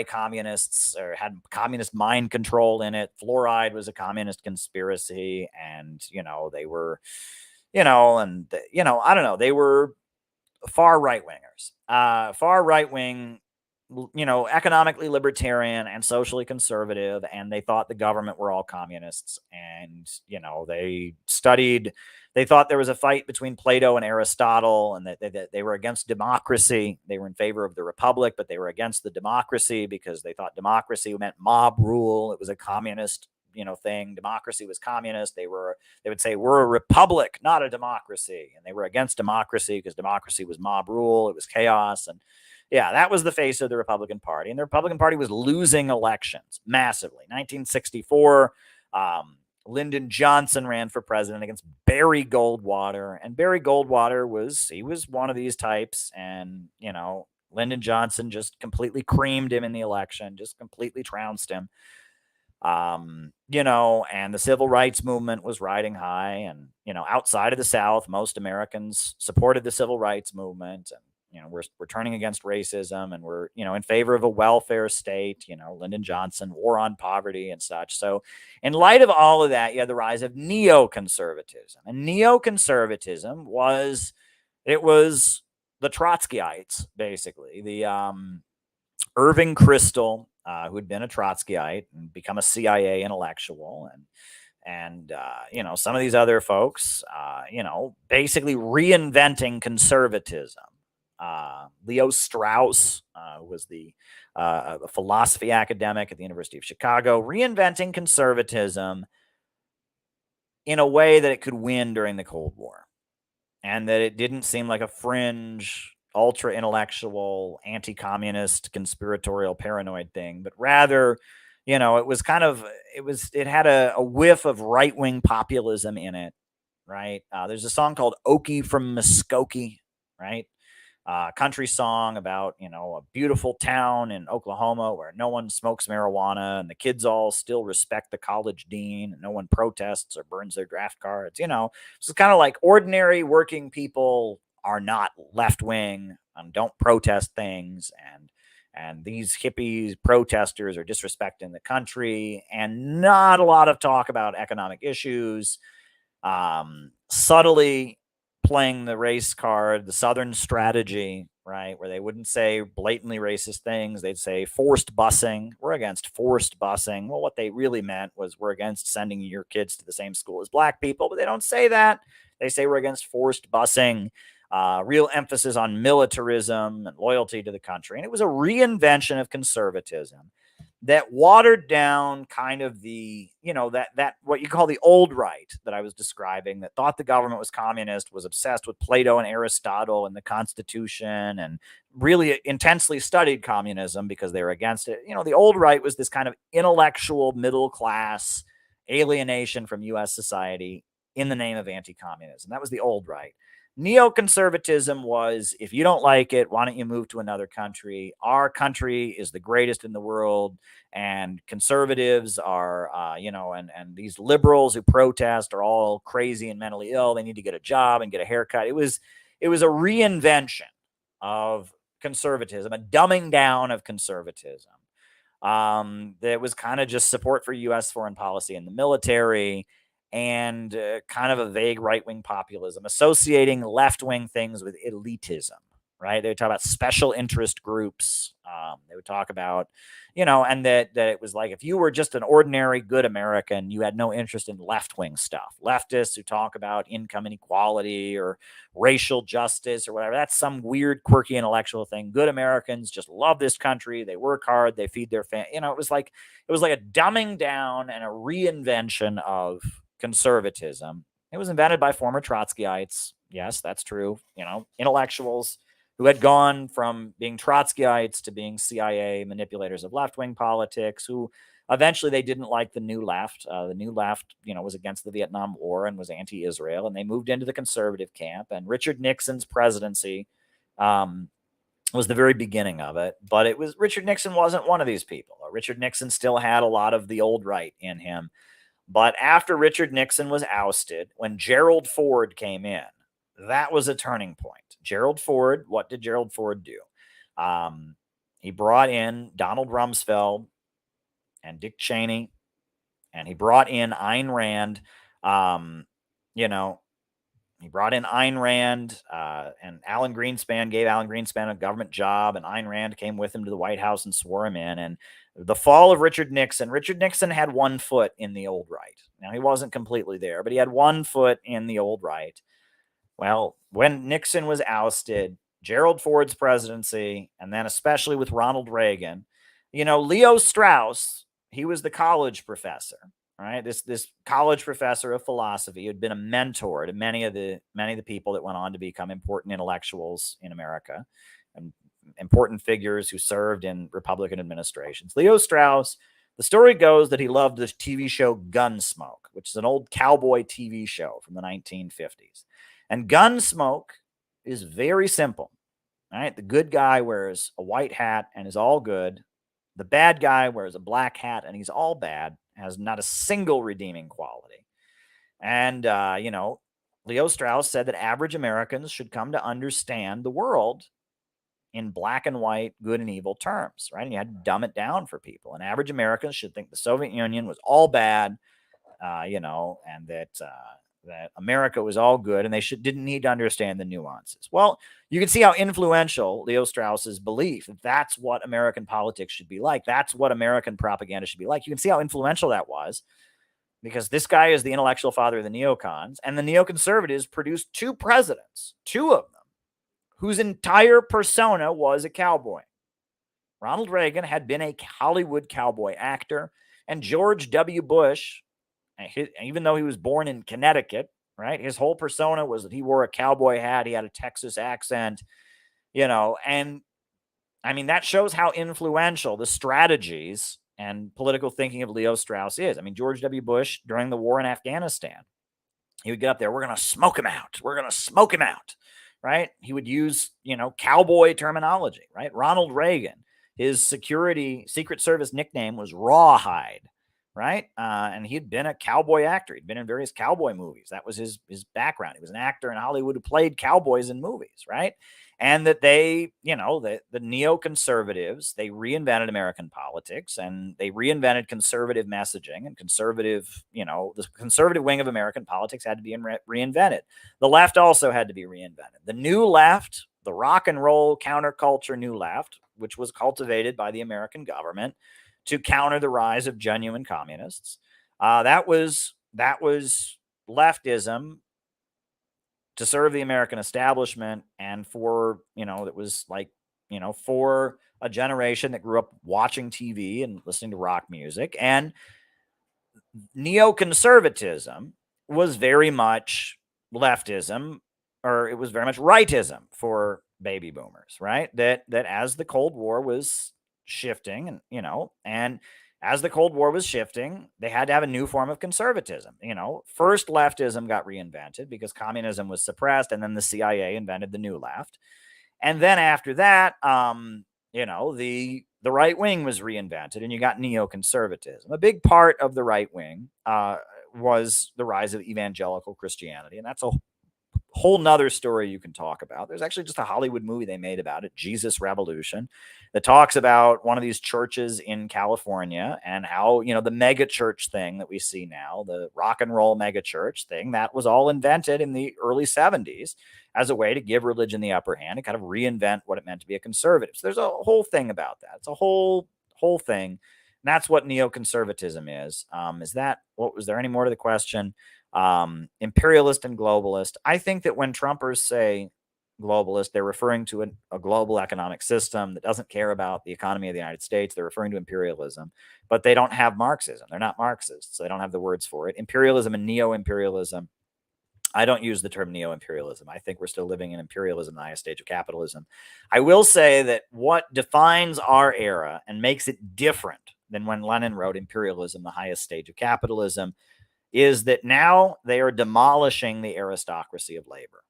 communists or had communist mind control in it. Fluoride was a communist conspiracy. And, they were, I don't know, they were far right wingers, far right wing, economically libertarian and socially conservative. And they thought the government were all communists. And, they thought there was a fight between Plato and Aristotle, and that they were against democracy. They were in favor of the republic, but they were against the democracy because they thought democracy meant mob rule. It was a communist thing. Democracy was communist. They would say we're a republic, not a democracy. And they were against democracy because democracy was mob rule. It was chaos. And yeah, that was the face of the Republican Party. And the Republican Party was losing elections massively. 1964, Lyndon Johnson ran for president against Barry Goldwater. And Barry Goldwater was one of these types. And, Lyndon Johnson just completely creamed him in the election, just completely trounced him. And the civil rights movement was riding high, and, outside of the South, most Americans supported the civil rights movement, and, we're turning against racism, and we're, in favor of a welfare state, Lyndon Johnson, war on poverty and such. So in light of all of that, you had the rise of neoconservatism, and neoconservatism was the Trotskyites, basically, the, Irving Kristol, who had been a Trotskyite and become a CIA intellectual, and some of these other folks, basically reinventing conservatism. Leo Strauss, who was a philosophy academic at the University of Chicago, reinventing conservatism in a way that it could win during the Cold War, and that it didn't seem like a fringe ultra intellectual, anti-communist, conspiratorial, paranoid thing, but rather, it was it had a whiff of right-wing populism in it, right? There's a song called Okie from Muskogee, right? Country song about, a beautiful town in Oklahoma where no one smokes marijuana and the kids all still respect the college dean and no one protests or burns their draft cards. It's kind of like ordinary working people are not left wing and don't protest things, and these hippies protesters are disrespecting the country, and not a lot of talk about economic issues. Subtly playing the race card, the Southern strategy, right, where they wouldn't say blatantly racist things. They'd say forced busing. We're against forced busing. Well, what they really meant was we're against sending your kids to the same school as black people, but they don't say that. They say we're against forced busing. Real emphasis on militarism and loyalty to the country. And it was a reinvention of conservatism that watered down kind of the, that what you call the old right that I was describing, that thought the government was communist, was obsessed with Plato and Aristotle and the Constitution, and really intensely studied communism because they were against it. The old right was this kind of intellectual middle class alienation from U.S. society in the name of anti-communism. That was the old right. Neoconservatism was, if you don't like it, why don't you move to another country? Our country is the greatest in the world, and conservatives are, and these liberals who protest are all crazy and mentally ill. They need to get a job and get a haircut. It was a reinvention of conservatism, a dumbing down of conservatism. That was kind of just support for U.S. foreign policy and the military, and kind of a vague right-wing populism, associating left-wing things with elitism, right? They would talk about special interest groups. They would talk about, and that it was like if you were just an ordinary good American, you had no interest in left-wing stuff. Leftists who talk about income inequality or racial justice or whatever, that's some weird, quirky intellectual thing. Good Americans just love this country. They work hard. They feed their family. It was like a dumbing down and a reinvention of conservatism. It was invented by former Trotskyites. Yes, that's true. Intellectuals who had gone from being Trotskyites to being CIA manipulators of left-wing politics, who eventually they didn't like the new left. The new left, was against the Vietnam War and was anti-Israel, and they moved into the conservative camp. And Richard Nixon's presidency was the very beginning of it. But Richard Nixon wasn't one of these people. Richard Nixon still had a lot of the old right in him. But after Richard Nixon was ousted, when Gerald Ford came in, that was a turning point. Gerald Ford, what did Gerald Ford do? He brought in Donald Rumsfeld and Dick Cheney, and he brought in Ayn Rand. He brought in Ayn Rand, and Alan Greenspan gave Alan Greenspan a government job, and Ayn Rand came with him to the White House and swore him in. And the fall of Richard Nixon had one foot in the old right. Now, he wasn't completely there, but he had one foot in the old right. Well, when Nixon was ousted, Gerald Ford's presidency, and then especially with Ronald Reagan, Leo Strauss, he was the college professor. Right, this college professor of philosophy had been a mentor to many of the people that went on to become important intellectuals in America, and important figures who served in Republican administrations. Leo Strauss, the story goes that he loved the TV show Gunsmoke, which is an old cowboy TV show from the 1950s. And Gunsmoke is very simple. Right, the good guy wears a white hat and is all good. The bad guy wears a black hat and he's all bad. Has not a single redeeming quality. And, Leo Strauss said that average Americans should come to understand the world in black and white, good and evil terms, right? And you had to dumb it down for people. And average Americans should think the Soviet Union was all bad, and that America was all good, and they didn't need to understand the nuances. Well, you can see how influential Leo Strauss's belief that that's what American politics should be like. That's what American propaganda should be like. You can see how influential that was, because this guy is the intellectual father of the neocons, and the neoconservatives produced two presidents, two of them, whose entire persona was a cowboy. Ronald Reagan had been a Hollywood cowboy actor, and George W. Bush, even though he was born in Connecticut, right, his whole persona was that he wore a cowboy hat, he had a Texas accent, And I mean, that shows how influential the strategies and political thinking of Leo Strauss is. I mean, George W. Bush, during the war in Afghanistan, he would get up there, we're going to smoke him out. We're going to smoke him out, right? He would use, cowboy terminology, right? Ronald Reagan, his Secret Service nickname was Rawhide, right? And he'd been a cowboy actor. He'd been in various cowboy movies. That was his background. He was an actor in Hollywood who played cowboys in movies, right? And that they, the neoconservatives, they reinvented American politics and they reinvented conservative messaging and conservative, the conservative wing of American politics had to be reinvented. The left also had to be reinvented. The new left, the rock and roll counterculture new left, which was cultivated by the American government to counter the rise of genuine communists, that was leftism to serve the American establishment and for, it was like, for a generation that grew up watching TV and listening to rock music. And neoconservatism was very much leftism, or it was very much rightism for baby boomers, right? That as the Cold War was shifting and as the Cold War was shifting, they had to have a new form of conservatism. First leftism got reinvented because communism was suppressed, and then the CIA invented the new left. And then after that, the right wing was reinvented, and you got neoconservatism. A big part of the right wing was the rise of evangelical Christianity, and that's a whole nother story you can talk about. There's actually just a Hollywood movie they made about it, Jesus Revolution, that talks about one of these churches in California and how, the mega church thing that we see now, the rock and roll mega church thing, that was all invented in the early 70s as a way to give religion the upper hand and kind of reinvent what it meant to be a conservative. So there's a whole thing about that. It's a whole thing. And that's what neoconservatism is. Was there any more to the question? Imperialist and globalist. I think that when Trumpers say globalist, they're referring to a global economic system that doesn't care about the economy of the United States. They're referring to imperialism, but they don't have Marxism. They're not Marxists, so they don't have the words for it. Imperialism and neo-imperialism. I don't use the term neo-imperialism. I think we're still living in imperialism, the highest stage of capitalism. I will say that what defines our era and makes it different than when Lenin wrote imperialism, the highest stage of capitalism, is that now they are demolishing the aristocracy of labor.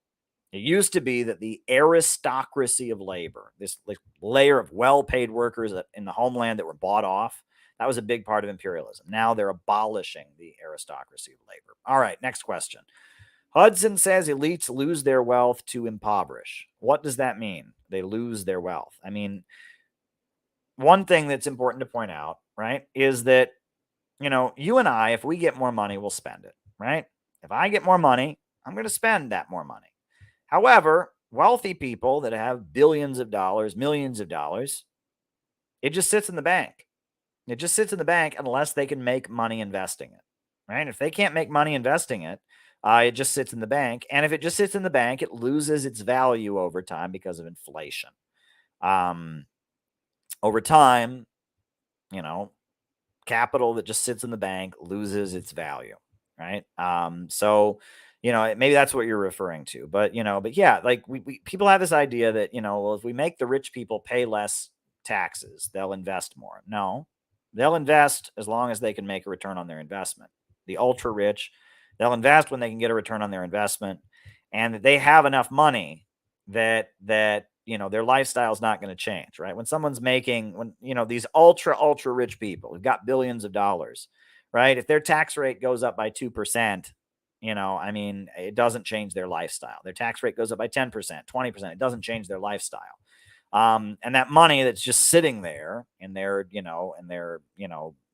It used to be that the aristocracy of labor, this layer of well-paid workers in the homeland that were bought off, that was a big part of imperialism. Now they're abolishing the aristocracy of labor. All right, next question. Hudson says elites lose their wealth to impoverish. What does that mean? They lose their wealth. I mean, one thing that's important to point out, right, is that you and I, if we get more money, we'll spend it, right? If I get more money, I'm going to spend that more money. However, wealthy people that have billions of dollars, millions of dollars, it just sits in the bank. It just sits in the bank unless they can make money investing it, right? If they can't make money investing it, it just sits in the bank. And if it just sits in the bank, it loses its value over time because of inflation. Over time, capital that just sits in the bank loses its value, right? So, maybe that's what you're referring to, but yeah, like we people have this idea that, well, if we make the rich people pay less taxes, they'll invest more. No, they'll invest as long as they can make a return on their investment. The ultra rich, they'll invest when they can get a return on their investment, and they have enough money that their lifestyle is not going to change, right? When someone's making, these ultra rich people who've got billions of dollars, right? If their tax rate goes up by 2%, it doesn't change their lifestyle. Their tax rate goes up by 10%, 20%. It doesn't change their lifestyle. And that money that's just sitting there in their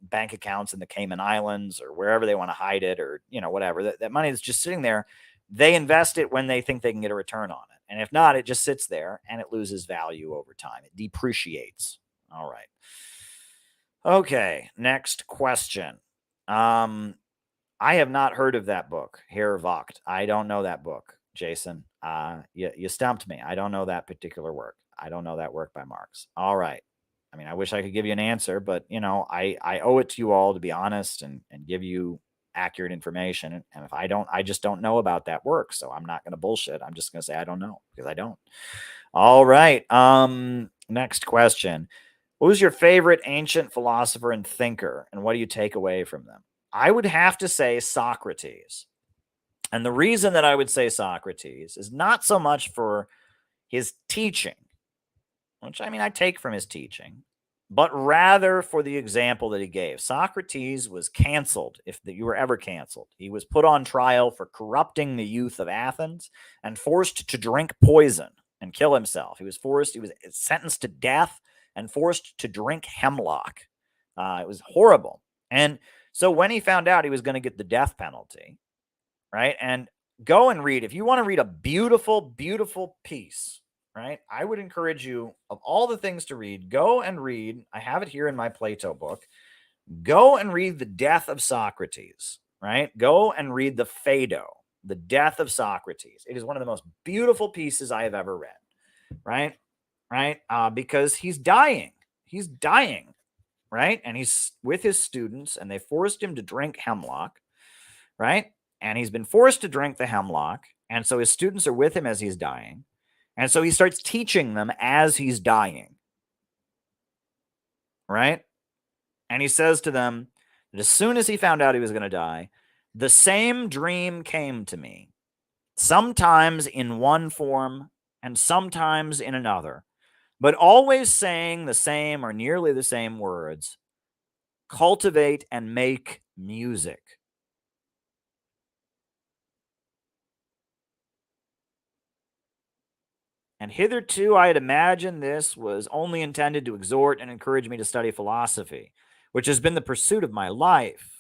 bank accounts in the Cayman Islands or wherever they want to hide it, or, whatever, that money that's just sitting there, they invest it when they think they can get a return on it. And if not, it just sits there and it loses value over time. It depreciates. All right. Okay. Next question. I have not heard of that book, Herr Vogt. I don't know that book, Jason. You stumped me. I don't know that particular work. I don't know that work by Marx. All right. I wish I could give you an answer, but I owe it to you all to be honest and give you accurate information. And if I don't, I just don't know about that work. So I'm not going to bullshit. I'm just going to say I don't know, because I don't. All right. Next question. Who's your favorite ancient philosopher and thinker, and what do you take away from them? I would have to say Socrates. And the reason that I would say Socrates is not so much for his teaching, which I take from his teaching, but rather for the example that he gave. Socrates was canceled, if you were ever canceled. He was put on trial for corrupting the youth of Athens and forced to drink poison and kill himself. He was sentenced to death and forced to drink hemlock. It was horrible. And so when he found out he was going to get the death penalty, right? And go and read, if you want to read a beautiful, beautiful piece, right? I would encourage you, of all the things to read, go and read. I have it here in my Plato book. Go and read The Death of Socrates, right? Go and read the Phaedo, The Death of Socrates. It is one of the most beautiful pieces I have ever read, right? Because he's dying. He's dying, right? And he's with his students, and they forced him to drink hemlock, right? And he's been forced to drink the hemlock. And so his students are with him as he's dying. And so he starts teaching them as he's dying, right? And he says to them that as soon as he found out he was going to die, the same dream came to me, sometimes in one form and sometimes in another, but always saying the same or nearly the same words: cultivate and make music. And hitherto I had imagined this was only intended to exhort and encourage me to study philosophy, which has been the pursuit of my life,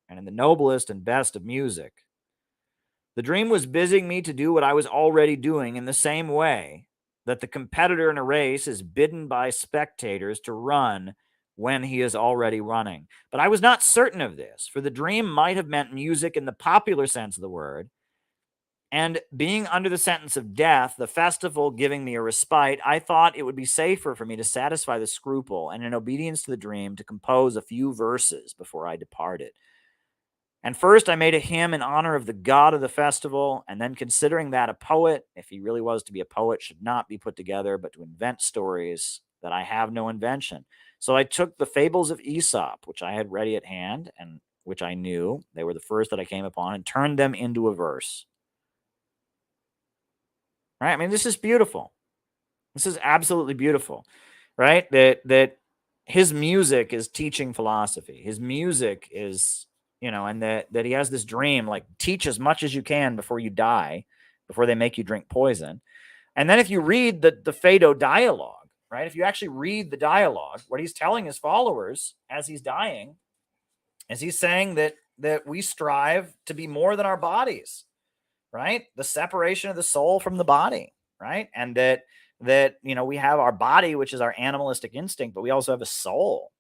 and in the noblest and best of music. The dream was busying me to do what I was already doing, in the same way that the competitor in a race is bidden by spectators to run when he is already running. But I was not certain of this, for the dream might have meant music in the popular sense of the word, and being under the sentence of death, the festival giving me a respite, I thought it would be safer for me to satisfy the scruple, and in obedience to the dream, to compose a few verses before I departed. And first I made a hymn in honor of the god of the festival, and then, considering that a poet, if he really was to be a poet, should not be put together, but to invent stories, that I have no invention. So I took the fables of Aesop, which I had ready at hand, and which I knew, they were the first that I came upon, and turned them into a verse. Right? This is beautiful. This is absolutely beautiful, right? That his music is teaching philosophy. His music is, and that he has this dream, like, teach as much as you can before you die, before they make you drink poison. And then if you read the Phaedo dialogue, right? If you actually read the dialogue, what he's telling his followers as he's dying is he's saying that we strive to be more than our bodies, right? The separation of the soul from the body, right? And that we have our body, which is our animalistic instinct, but we also have a soul,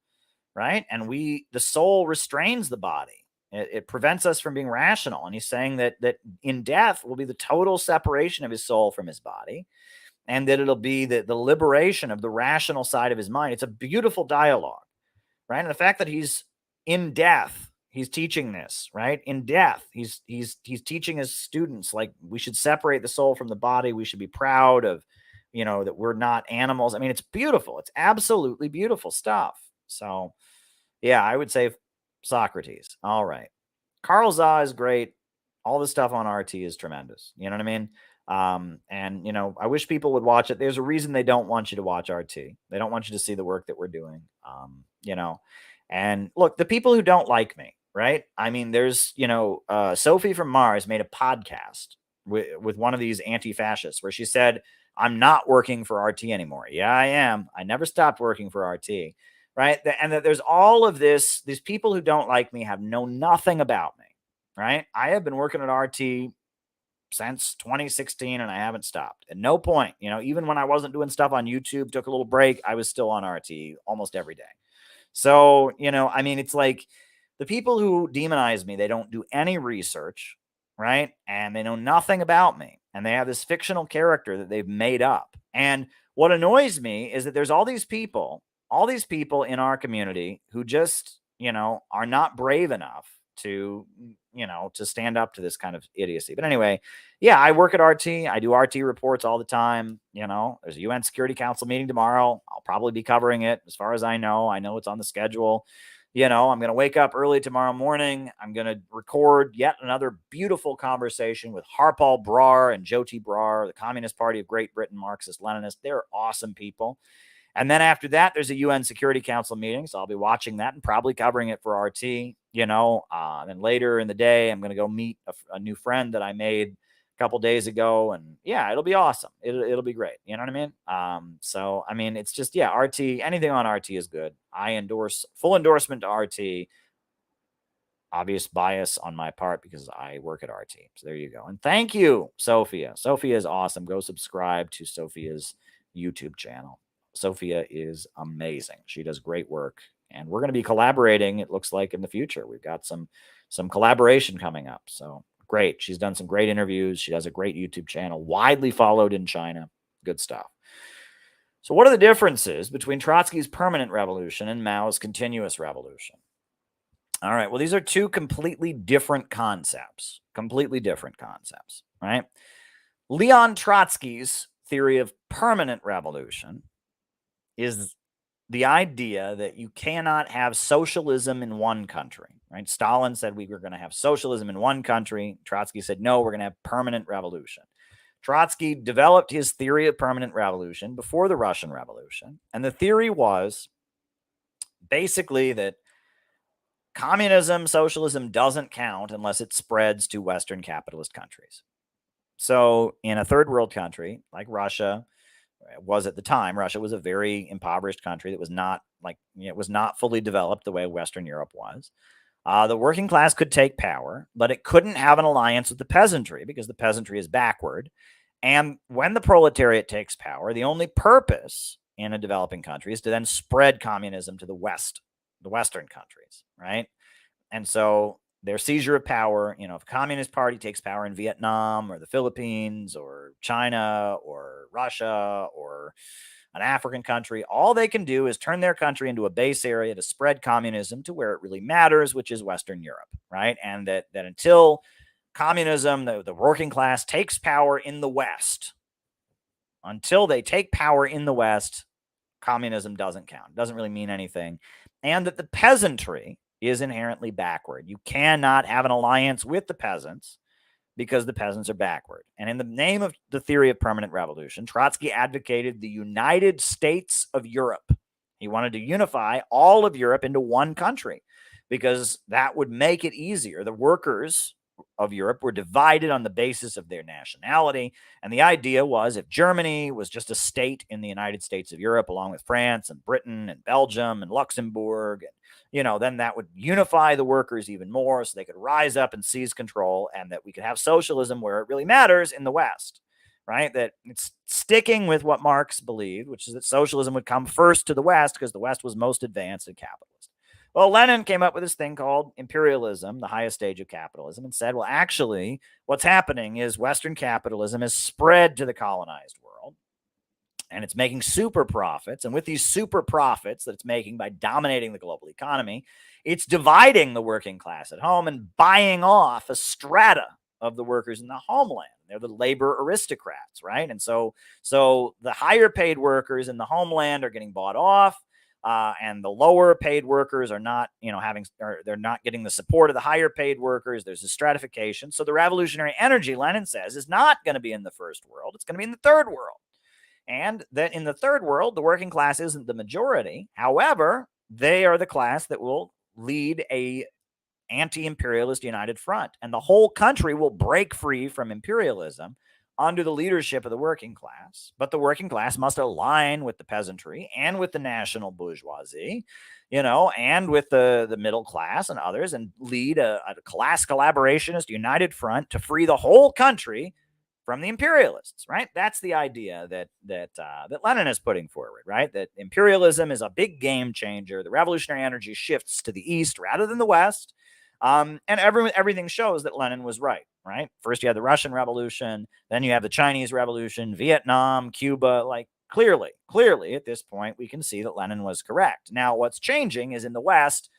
right? And the soul restrains the body. It prevents us from being rational. And he's saying that in death will be the total separation of his soul from his body, and that it'll be the liberation of the rational side of his mind. It's a beautiful dialogue, right? And the fact that he's in death, he's teaching this, right? In death, he's teaching his students, like, we should separate the soul from the body. We should be proud of, that we're not animals. It's beautiful. It's absolutely beautiful stuff. So, yeah, I would say Socrates. All right. Carl Za is great. All the stuff on RT is tremendous. You know what I mean? And, I wish people would watch it. There's a reason they don't want you to watch RT. They don't want you to see the work that we're doing. And look, the people who don't like me, right? There's, Sophie from Mars made a podcast with one of these anti-fascists where she said, I'm not working for RT anymore. Yeah, I am. I never stopped working for RT, right? And that there's all of this, these people who don't like me know nothing about me, right? I have been working at RT since 2016 and I haven't stopped. At no point, even when I wasn't doing stuff on YouTube, took a little break, I was still on RT almost every day. So, it's like the people who demonize me, they don't do any research, right? And they know nothing about me. And they have this fictional character that they've made up. And what annoys me is that there's all these people in our community who just, are not brave enough to, to stand up to this kind of idiocy. But anyway, yeah, I work at RT. I do RT reports all the time. There's a UN Security Council meeting tomorrow. I'll probably be covering it as far as I know. I know it's on the schedule. I'm going to wake up early tomorrow morning. I'm going to record yet another beautiful conversation with Harpal Brar and Jyoti Brar, the Communist Party of Great Britain, Marxist-Leninist. They're awesome people. And then after that, there's a UN Security Council meeting. So I'll be watching that and probably covering it for RT, then later in the day, I'm going to go meet a new friend that I made a couple days ago. And yeah, it'll be awesome. It'll be great. You know what I mean? So, I mean, it's just, yeah, RT, anything on RT is good. I endorse, full endorsement to RT. Obvious bias on my part because I work at RT. So there you go. And thank you, Sophia. Sophia is awesome. Go subscribe to Sophia's YouTube channel. Sophia is amazing. She does great work, and we're going to be collaborating. It looks like in the future, we've got some collaboration coming up. So great. She's done some great interviews. She does a great YouTube channel, widely followed in China. Good stuff. So what are the differences between Trotsky's permanent revolution and Mao's continuous revolution? All right. Well, these are two completely different concepts, right? Leon Trotsky's theory of permanent revolution is the idea that you cannot have socialism in one country, right? Stalin said we were going to have socialism in one country. Trotsky said, no, we're going to have permanent revolution. Trotsky developed his theory of permanent revolution before the Russian Revolution. And the theory was basically that communism, socialism doesn't count unless it spreads to Western capitalist countries. So in a third world country like Russia, was at the time, Russia was a very impoverished country that was not fully developed the way Western Europe was. The working class could take power, but it couldn't have an alliance with the peasantry because the peasantry is backward. And when the proletariat takes power, the only purpose in a developing country is to then spread communism to the West, the Western countries, right? And so their seizure of power, if a communist party takes power in Vietnam or the Philippines or China or Russia or an African country, all they can do is turn their country into a base area to spread communism to where it really matters, which is Western Europe, right? And that until communism, the working class takes power in the West, until they take power in the West, communism doesn't count. It doesn't really mean anything. And that the peasantry is inherently backward. You cannot have an alliance with the peasants because the peasants are backward. And in the name of the theory of permanent revolution, Trotsky advocated the United States of Europe. He wanted to unify all of Europe into one country because that would make it easier. The workers of Europe were divided on the basis of their nationality. And the idea was if Germany was just a state in the United States of Europe, along with France and Britain and Belgium and Luxembourg, and, then that would unify the workers even more so they could rise up and seize control and that we could have socialism where it really matters in the West, right? That it's sticking with what Marx believed, which is that socialism would come first to the West because the West was most advanced and capitalist. Well, Lenin came up with this thing called imperialism, the highest stage of capitalism, and said, well, actually, what's happening is Western capitalism has spread to the colonized world, and it's making super profits. And with these super profits that it's making by dominating the global economy, it's dividing the working class at home and buying off a strata of the workers in the homeland. They're the labor aristocrats, right? And so the higher paid workers in the homeland are getting bought off. And the lower paid workers are not, they're not getting the support of the higher paid workers. There's a stratification. So the revolutionary energy, Lenin says, is not going to be in the first world. It's going to be in the third world. And that in the third world, the working class isn't the majority. However, they are the class that will lead a anti-imperialist united front. And the whole country will break free from imperialism under the leadership of the working class. But the working class must align with the peasantry and with the national bourgeoisie, and with the middle class and others, and lead a class collaborationist united front to free the whole country from the imperialists, right? That's the idea that Lenin is putting forward, right? That imperialism is a big game changer. The revolutionary energy shifts to the east rather than the west. And everything shows that Lenin was right? First you had the Russian Revolution, then you have the Chinese Revolution, Vietnam, Cuba. Like clearly at this point, we can see that Lenin was correct. Now, what's changing is in the West,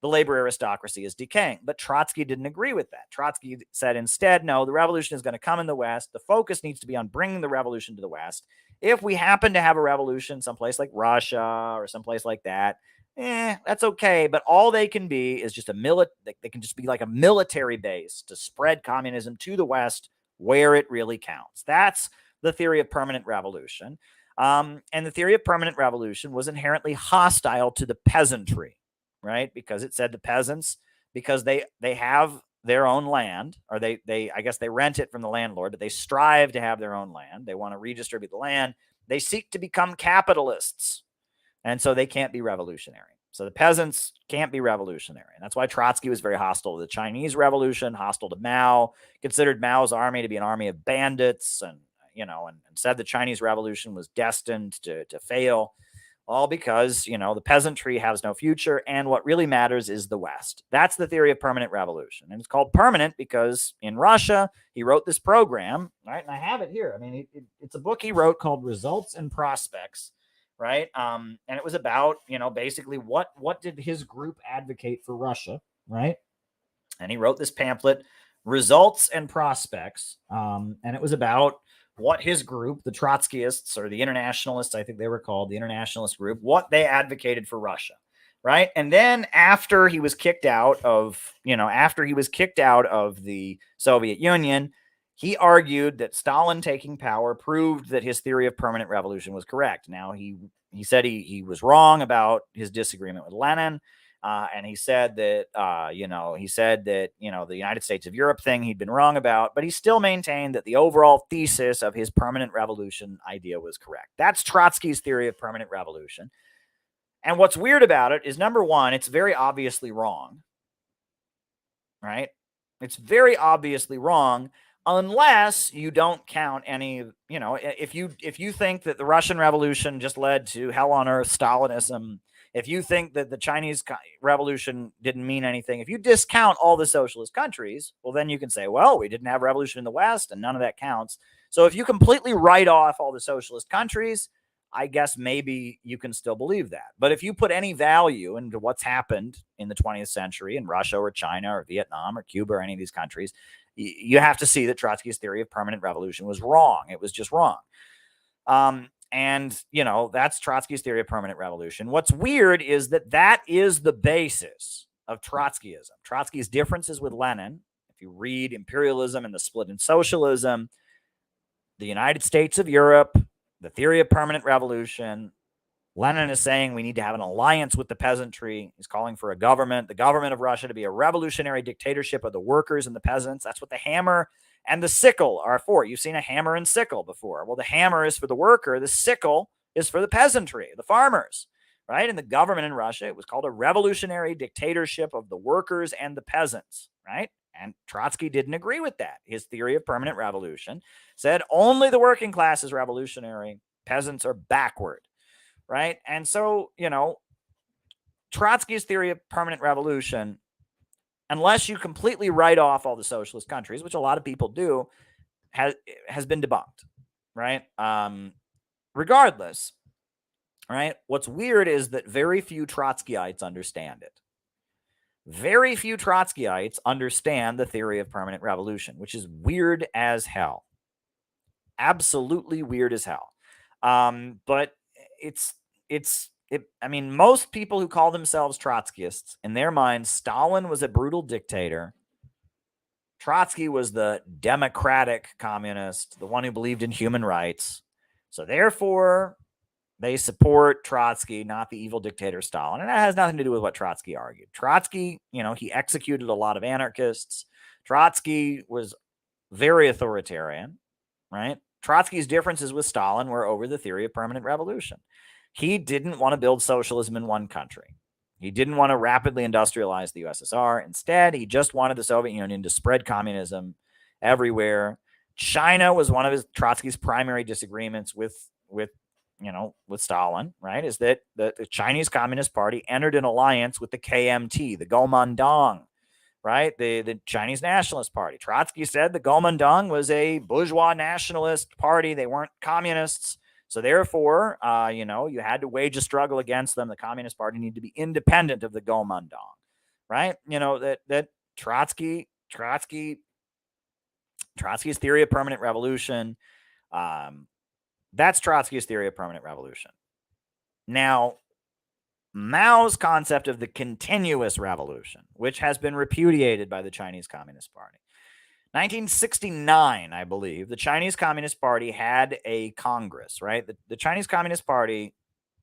the labor aristocracy is decaying. But Trotsky didn't agree with that. Trotsky said instead, no, the revolution is going to come in the West. The focus needs to be on bringing the revolution to the West. If we happen to have a revolution someplace like Russia or someplace like that, that's okay. But all they can be is just they can just be like a military base to spread communism to the West where it really counts. That's the theory of permanent revolution. And the theory of permanent revolution was inherently hostile to the peasantry, right? Because it said the peasants, because they have their own land, or I guess they rent it from the landlord, but they strive to have their own land. They want to redistribute the land. They seek to become capitalists. And so they can't be revolutionary. So the peasants can't be revolutionary. And that's why Trotsky was very hostile to the Chinese Revolution, hostile to Mao, considered Mao's army to be an army of bandits, and said the Chinese Revolution was destined to fail, all because, the peasantry has no future, and what really matters is the West. That's the theory of permanent revolution. And it's called permanent because in Russia, he wrote this program, right? And I have it here. I mean, it's a book he wrote called Results and Prospects, right? And it was about, basically what did his group advocate for Russia, right? And he wrote this pamphlet, Results and Prospects, and it was about what his group, the Trotskyists or the Internationalists, I think they were called, the Internationalist group, what they advocated for Russia, right? And then after he was kicked out of, the Soviet Union, he argued that Stalin taking power proved that his theory of permanent revolution was correct. Now, he said he was wrong about his disagreement with Lenin. And he said that, the United States of Europe thing he'd been wrong about, but he still maintained that the overall thesis of his permanent revolution idea was correct. That's Trotsky's theory of permanent revolution. And what's weird about it is, number one, it's very obviously wrong, right? It's very obviously wrong unless you don't count any, if you think that the Russian Revolution just led to hell on earth Stalinism, if you think that the Chinese Revolution didn't mean anything, if you discount all the socialist countries, well, then you can say, well, we didn't have revolution in the West and none of that counts. So if you completely write off all the socialist countries, I guess maybe you can still believe that. But if you put any value into what's happened in the 20th century in Russia or China or Vietnam or Cuba or any of these countries, you have to see that Trotsky's theory of permanent revolution was wrong. It was just wrong. And, that's Trotsky's theory of permanent revolution. What's weird is that is the basis of Trotskyism. Trotsky's differences with Lenin, if you read Imperialism and the Split in Socialism, the United States of Europe, the theory of permanent revolution, Lenin is saying we need to have an alliance with the peasantry. He's calling for the government of Russia to be a revolutionary dictatorship of the workers and the peasants. That's what the hammer and the sickle are for. You've seen a hammer and sickle before. Well, the hammer is for the worker. The sickle is for the peasantry, the farmers, right? And the government in Russia, it was called a revolutionary dictatorship of the workers and the peasants, right? And Trotsky didn't agree with that. His theory of permanent revolution said only the working class is revolutionary. Peasants are backward, right? And so, Trotsky's theory of permanent revolution, unless you completely write off all the socialist countries, which a lot of people do, has been debunked, right? Regardless, right? What's weird is that very few Trotskyites understand it. Very few Trotskyites understand the theory of permanent revolution, which is weird as hell. Absolutely weird as hell. But most people who call themselves Trotskyists, in their minds, Stalin was a brutal dictator. Trotsky was the democratic communist, the one who believed in human rights. So therefore, they support Trotsky, not the evil dictator Stalin. And that has nothing to do with what Trotsky argued. Trotsky, he executed a lot of anarchists. Trotsky was very authoritarian, right? Trotsky's differences with Stalin were over the theory of permanent revolution. He didn't want to build socialism in one country. He didn't want to rapidly industrialize the USSR. Instead, he just wanted the Soviet Union to spread communism everywhere. China was one of Trotsky's primary disagreements with Stalin, right? Is that the Chinese Communist Party entered an alliance with the KMT, the Kuomintang, right? The Chinese Nationalist Party. Trotsky said the Kuomintang was a bourgeois nationalist party. They weren't communists. So therefore, you had to wage a struggle against them. The Communist Party needed to be independent of the Kuomintang. right? That Trotsky's theory of permanent revolution. That's Trotsky's theory of permanent revolution. Now, Mao's concept of the continuous revolution, which has been repudiated by the Chinese Communist Party. 1969, I believe, the Chinese Communist Party had a Congress, right? The Chinese Communist Party,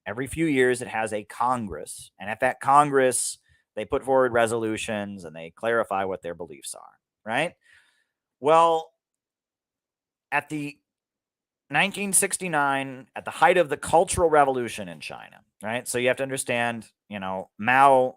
every few years, it has a Congress. And at that Congress, they put forward resolutions and they clarify what their beliefs are, right? Well, at the 1969, at the height of the Cultural Revolution in China, right? So you have to understand, Mao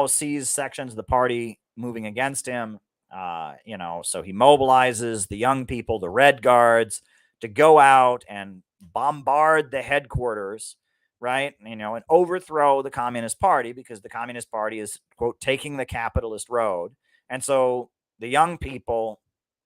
sees sections of the party moving against him. So he mobilizes the young people, the Red Guards, to go out and bombard the headquarters, right? And overthrow the Communist Party, because the Communist Party is, quote, taking the capitalist road. And so the young people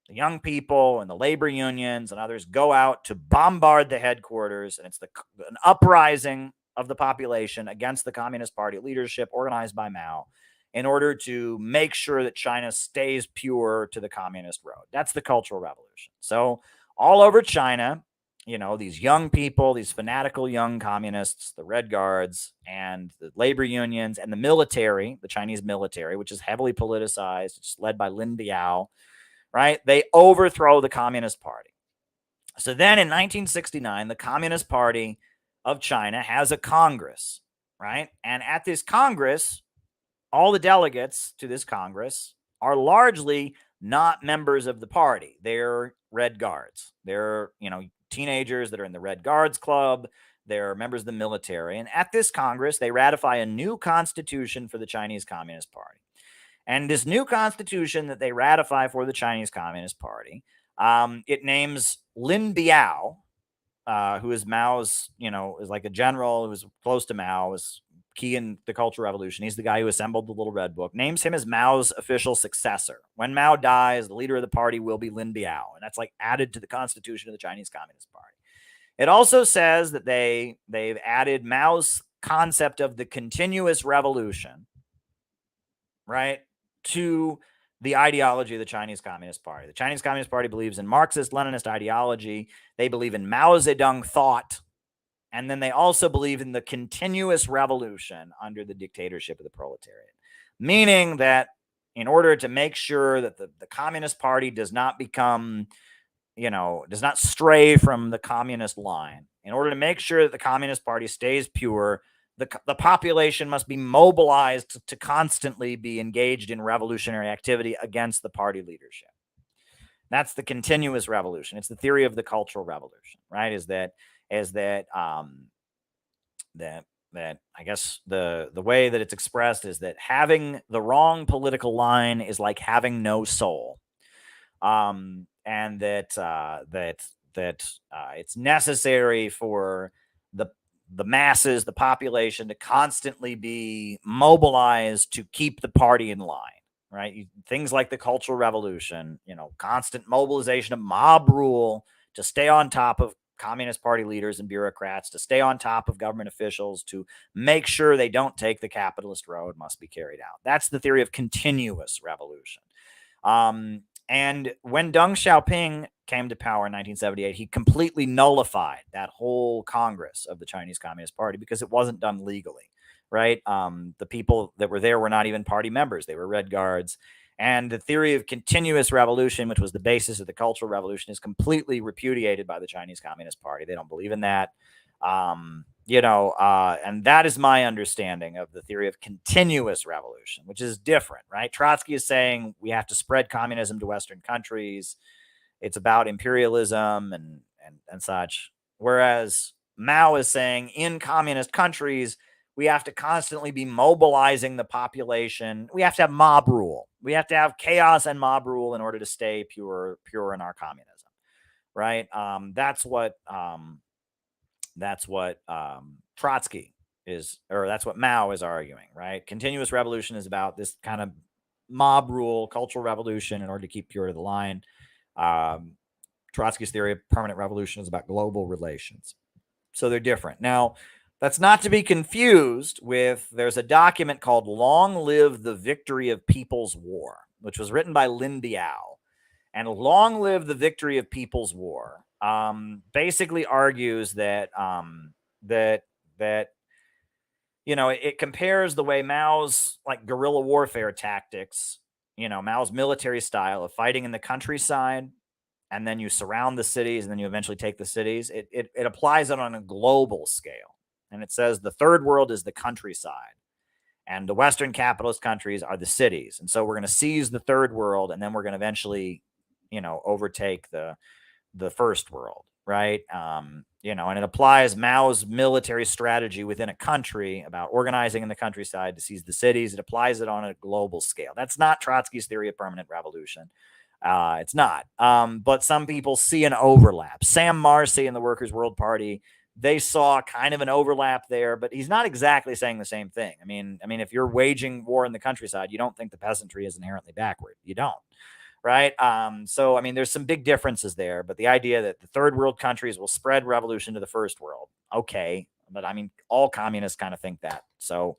and the labor unions and others go out to bombard the headquarters, and it's an uprising of the population against the Communist Party leadership organized by Mao, in order to make sure that China stays pure to the communist road. That's the Cultural Revolution. So all over China, these young people, these fanatical young communists, the Red Guards and the labor unions and the military, the Chinese military, which is heavily politicized, it's led by Lin Biao, right? They overthrow the Communist Party. So then in 1969, the Communist Party of China has a Congress, right? And at this Congress, all the delegates to this Congress are largely not members of the party. They're Red Guards. They're, teenagers that are in the Red Guards Club. They're members of the military. And at this Congress, they ratify a new constitution for the Chinese Communist Party. And this new constitution that they ratify for the Chinese Communist Party, it names Lin Biao, who is Mao's, is like a general who was close to Mao, was key in the Cultural Revolution. He's the guy who assembled the Little Red Book, names him as Mao's official successor. When Mao dies, the leader of the party will be Lin Biao. And that's like added to the constitution of the Chinese Communist Party. It also says that they've added Mao's concept of the continuous revolution, right, to the ideology of the Chinese Communist Party. The Chinese Communist Party believes in Marxist-Leninist ideology. They believe in Mao Zedong thought. And then they also believe in the continuous revolution under the dictatorship of the proletariat, meaning that in order to make sure that the Communist Party does not become, does not stray from the communist line, in order to make sure that the Communist Party stays pure, the population must be mobilized to constantly be engaged in revolutionary activity against the party leadership. That's the continuous revolution. It's the theory of the Cultural Revolution, right? That I guess the way that it's expressed is that having the wrong political line is like having no soul, and that it's necessary for the masses, the population, to constantly be mobilized to keep the party in line, right? Things like the Cultural Revolution, constant mobilization of mob rule to stay on top of Communist Party leaders and bureaucrats, to stay on top of government officials, to make sure they don't take the capitalist road, must be carried out. That's the theory of continuous revolution. And when Deng Xiaoping came to power in 1978, he completely nullified that whole Congress of the Chinese Communist Party because it wasn't done legally, right? The people that were there were not even party members. They were Red Guards. And the theory of continuous revolution, which was the basis of the Cultural Revolution, is completely repudiated by the Chinese Communist Party. They don't believe in that. And that is my understanding of the theory of continuous revolution, which is different, right? Trotsky is saying we have to spread communism to Western countries. It's about imperialism and such. Whereas Mao is saying in communist countries, we have to constantly be mobilizing the population. We have to have mob rule. We have to have chaos and mob rule in order to stay pure in our communism, right? That's what Trotsky is, or that's what Mao is arguing, right? Continuous revolution is about this kind of mob rule, cultural revolution in order to keep pure to the line. Trotsky's theory of permanent revolution is about global relations. So they're different. Now, That's not to be confused with, there's a document called Long Live the Victory of People's War, which was written by Lin Biao. And Long Live the Victory of People's War basically argues that it compares the way Mao's like guerrilla warfare tactics, Mao's military style of fighting in the countryside, and then you surround the cities, and then you eventually take the cities. It applies it on a global scale. And it says the third world is the countryside, and the Western capitalist countries are the cities. And so we're going to seize the third world, and then we're going to eventually, overtake the first world, right? And it applies Mao's military strategy within a country about organizing in the countryside to seize the cities. It applies it on a global scale. That's not Trotsky's theory of permanent revolution. It's not. But some people see an overlap. Sam Marcy in the Workers' World Party, they saw kind of an overlap there, but he's not exactly saying the same thing. I mean, if you're waging war in the countryside, you don't think the peasantry is inherently backward. You don't. Right. So, there's some big differences there, but the idea that the third world countries will spread revolution to the first world. Okay. But all communists kind of think that. So,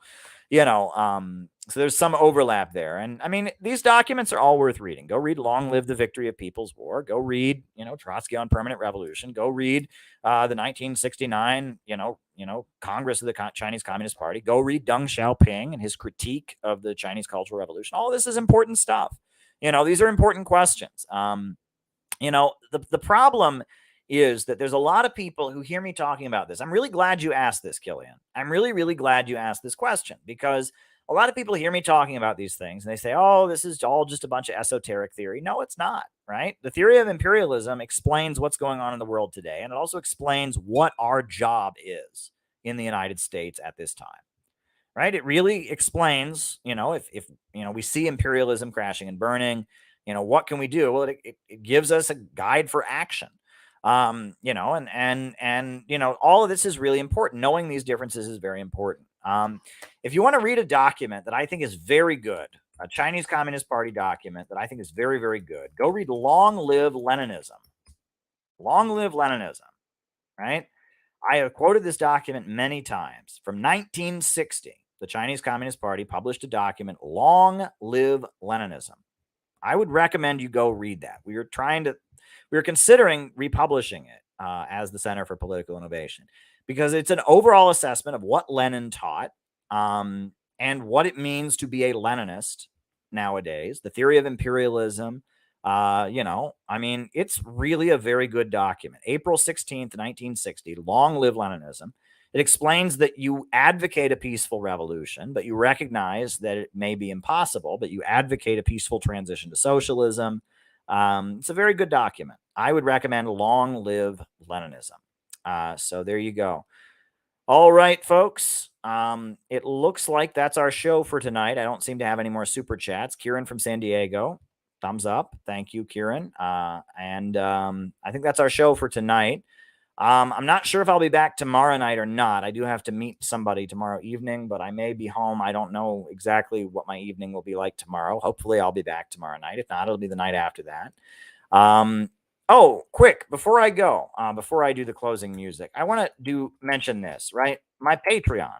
so there's some overlap there. And these documents are all worth reading. Go read Long Live the Victory of People's War. Go read, Trotsky on Permanent Revolution. Go read the 1969, Congress of the Chinese Communist Party. Go read Deng Xiaoping and his critique of the Chinese Cultural Revolution. All this is important stuff. These are important questions. The problem is that there's a lot of people who hear me talking about this. I'm really glad you asked this, Killian. I'm really, really glad you asked this question, because a lot of people hear me talking about these things and they say, oh, this is all just a bunch of esoteric theory. No, it's not, right? The theory of imperialism explains what's going on in the world today, and it also explains what our job is in the United States at this time. Right? It really explains, if we see imperialism crashing and burning, what can we do? Well, it gives us a guide for action. And all of this is really important. Knowing these differences is very important. If you want to read a document that I think is very good, a Chinese Communist Party document that I think is very, very good, go read Long Live Leninism. Long Live Leninism, right? I have quoted this document many times. From 1960, the Chinese Communist Party published a document, Long Live Leninism. I would recommend you go read that. We were considering republishing it as the Center for Political Innovation, because it's an overall assessment of what Lenin taught and what it means to be a Leninist nowadays, the theory of imperialism. It's really a very good document. April 16th, 1960, Long Live Leninism. It explains that you advocate a peaceful revolution, but you recognize that it may be impossible, but you advocate a peaceful transition to socialism. It's a very good document. I would recommend Long Live Leninism. So there you go. All right, folks. It looks like that's our show for tonight. I don't seem to have any more super chats. Kieran from San Diego, thumbs up. Thank you, Kieran. I think that's our show for tonight. I'm not sure if I'll be back tomorrow night or not. I do have to meet somebody tomorrow evening, but I may be home. I don't know exactly what my evening will be like tomorrow. Hopefully I'll be back tomorrow night. If not, it'll be the night after that. Quick, before I go, before I do the closing music, I want to mention this, right? My Patreon,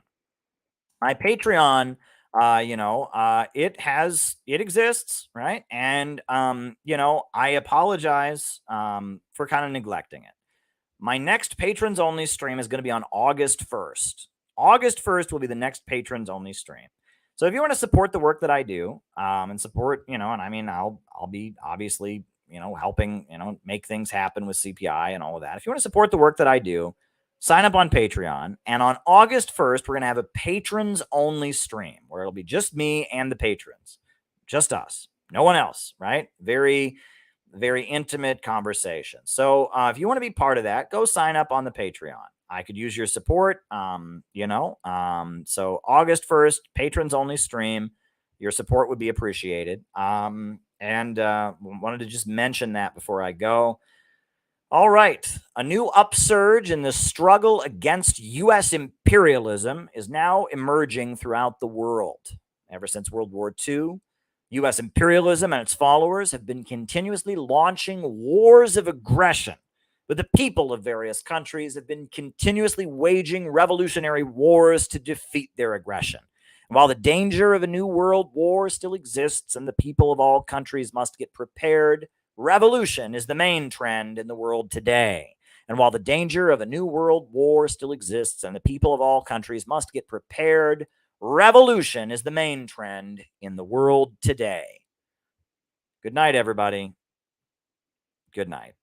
it exists, right? And, I apologize, for kind of neglecting it. My next patrons only stream is going to be on August 1st. August 1st will be the next patrons only stream. So if you want to support the work that I do, and support, I'll be obviously, helping, make things happen with CPI and all of that. If you want to support the work that I do, sign up on Patreon. And on August 1st, we're going to have a patrons only stream where it'll be just me and the patrons, just us, no one else, right? Very, very intimate conversation. So if you want to be part of that, go sign up on the Patreon. I could use your support, so August 1st, patrons only stream. Your support would be appreciated. Wanted to just mention that before I go. All right. A new upsurge in the struggle against U.S. imperialism is now emerging throughout the world. Ever since World War II, U.S. imperialism and its followers have been continuously launching wars of aggression But the people of various countries have been continuously waging revolutionary wars to defeat their aggression. And while the danger of a new world war still exists and the people of all countries must get prepared, revolution is the main trend in the world today. And while the danger of a new world war still exists and the people of all countries must get prepared, revolution is the main trend in the world today. Good night, everybody. Good night.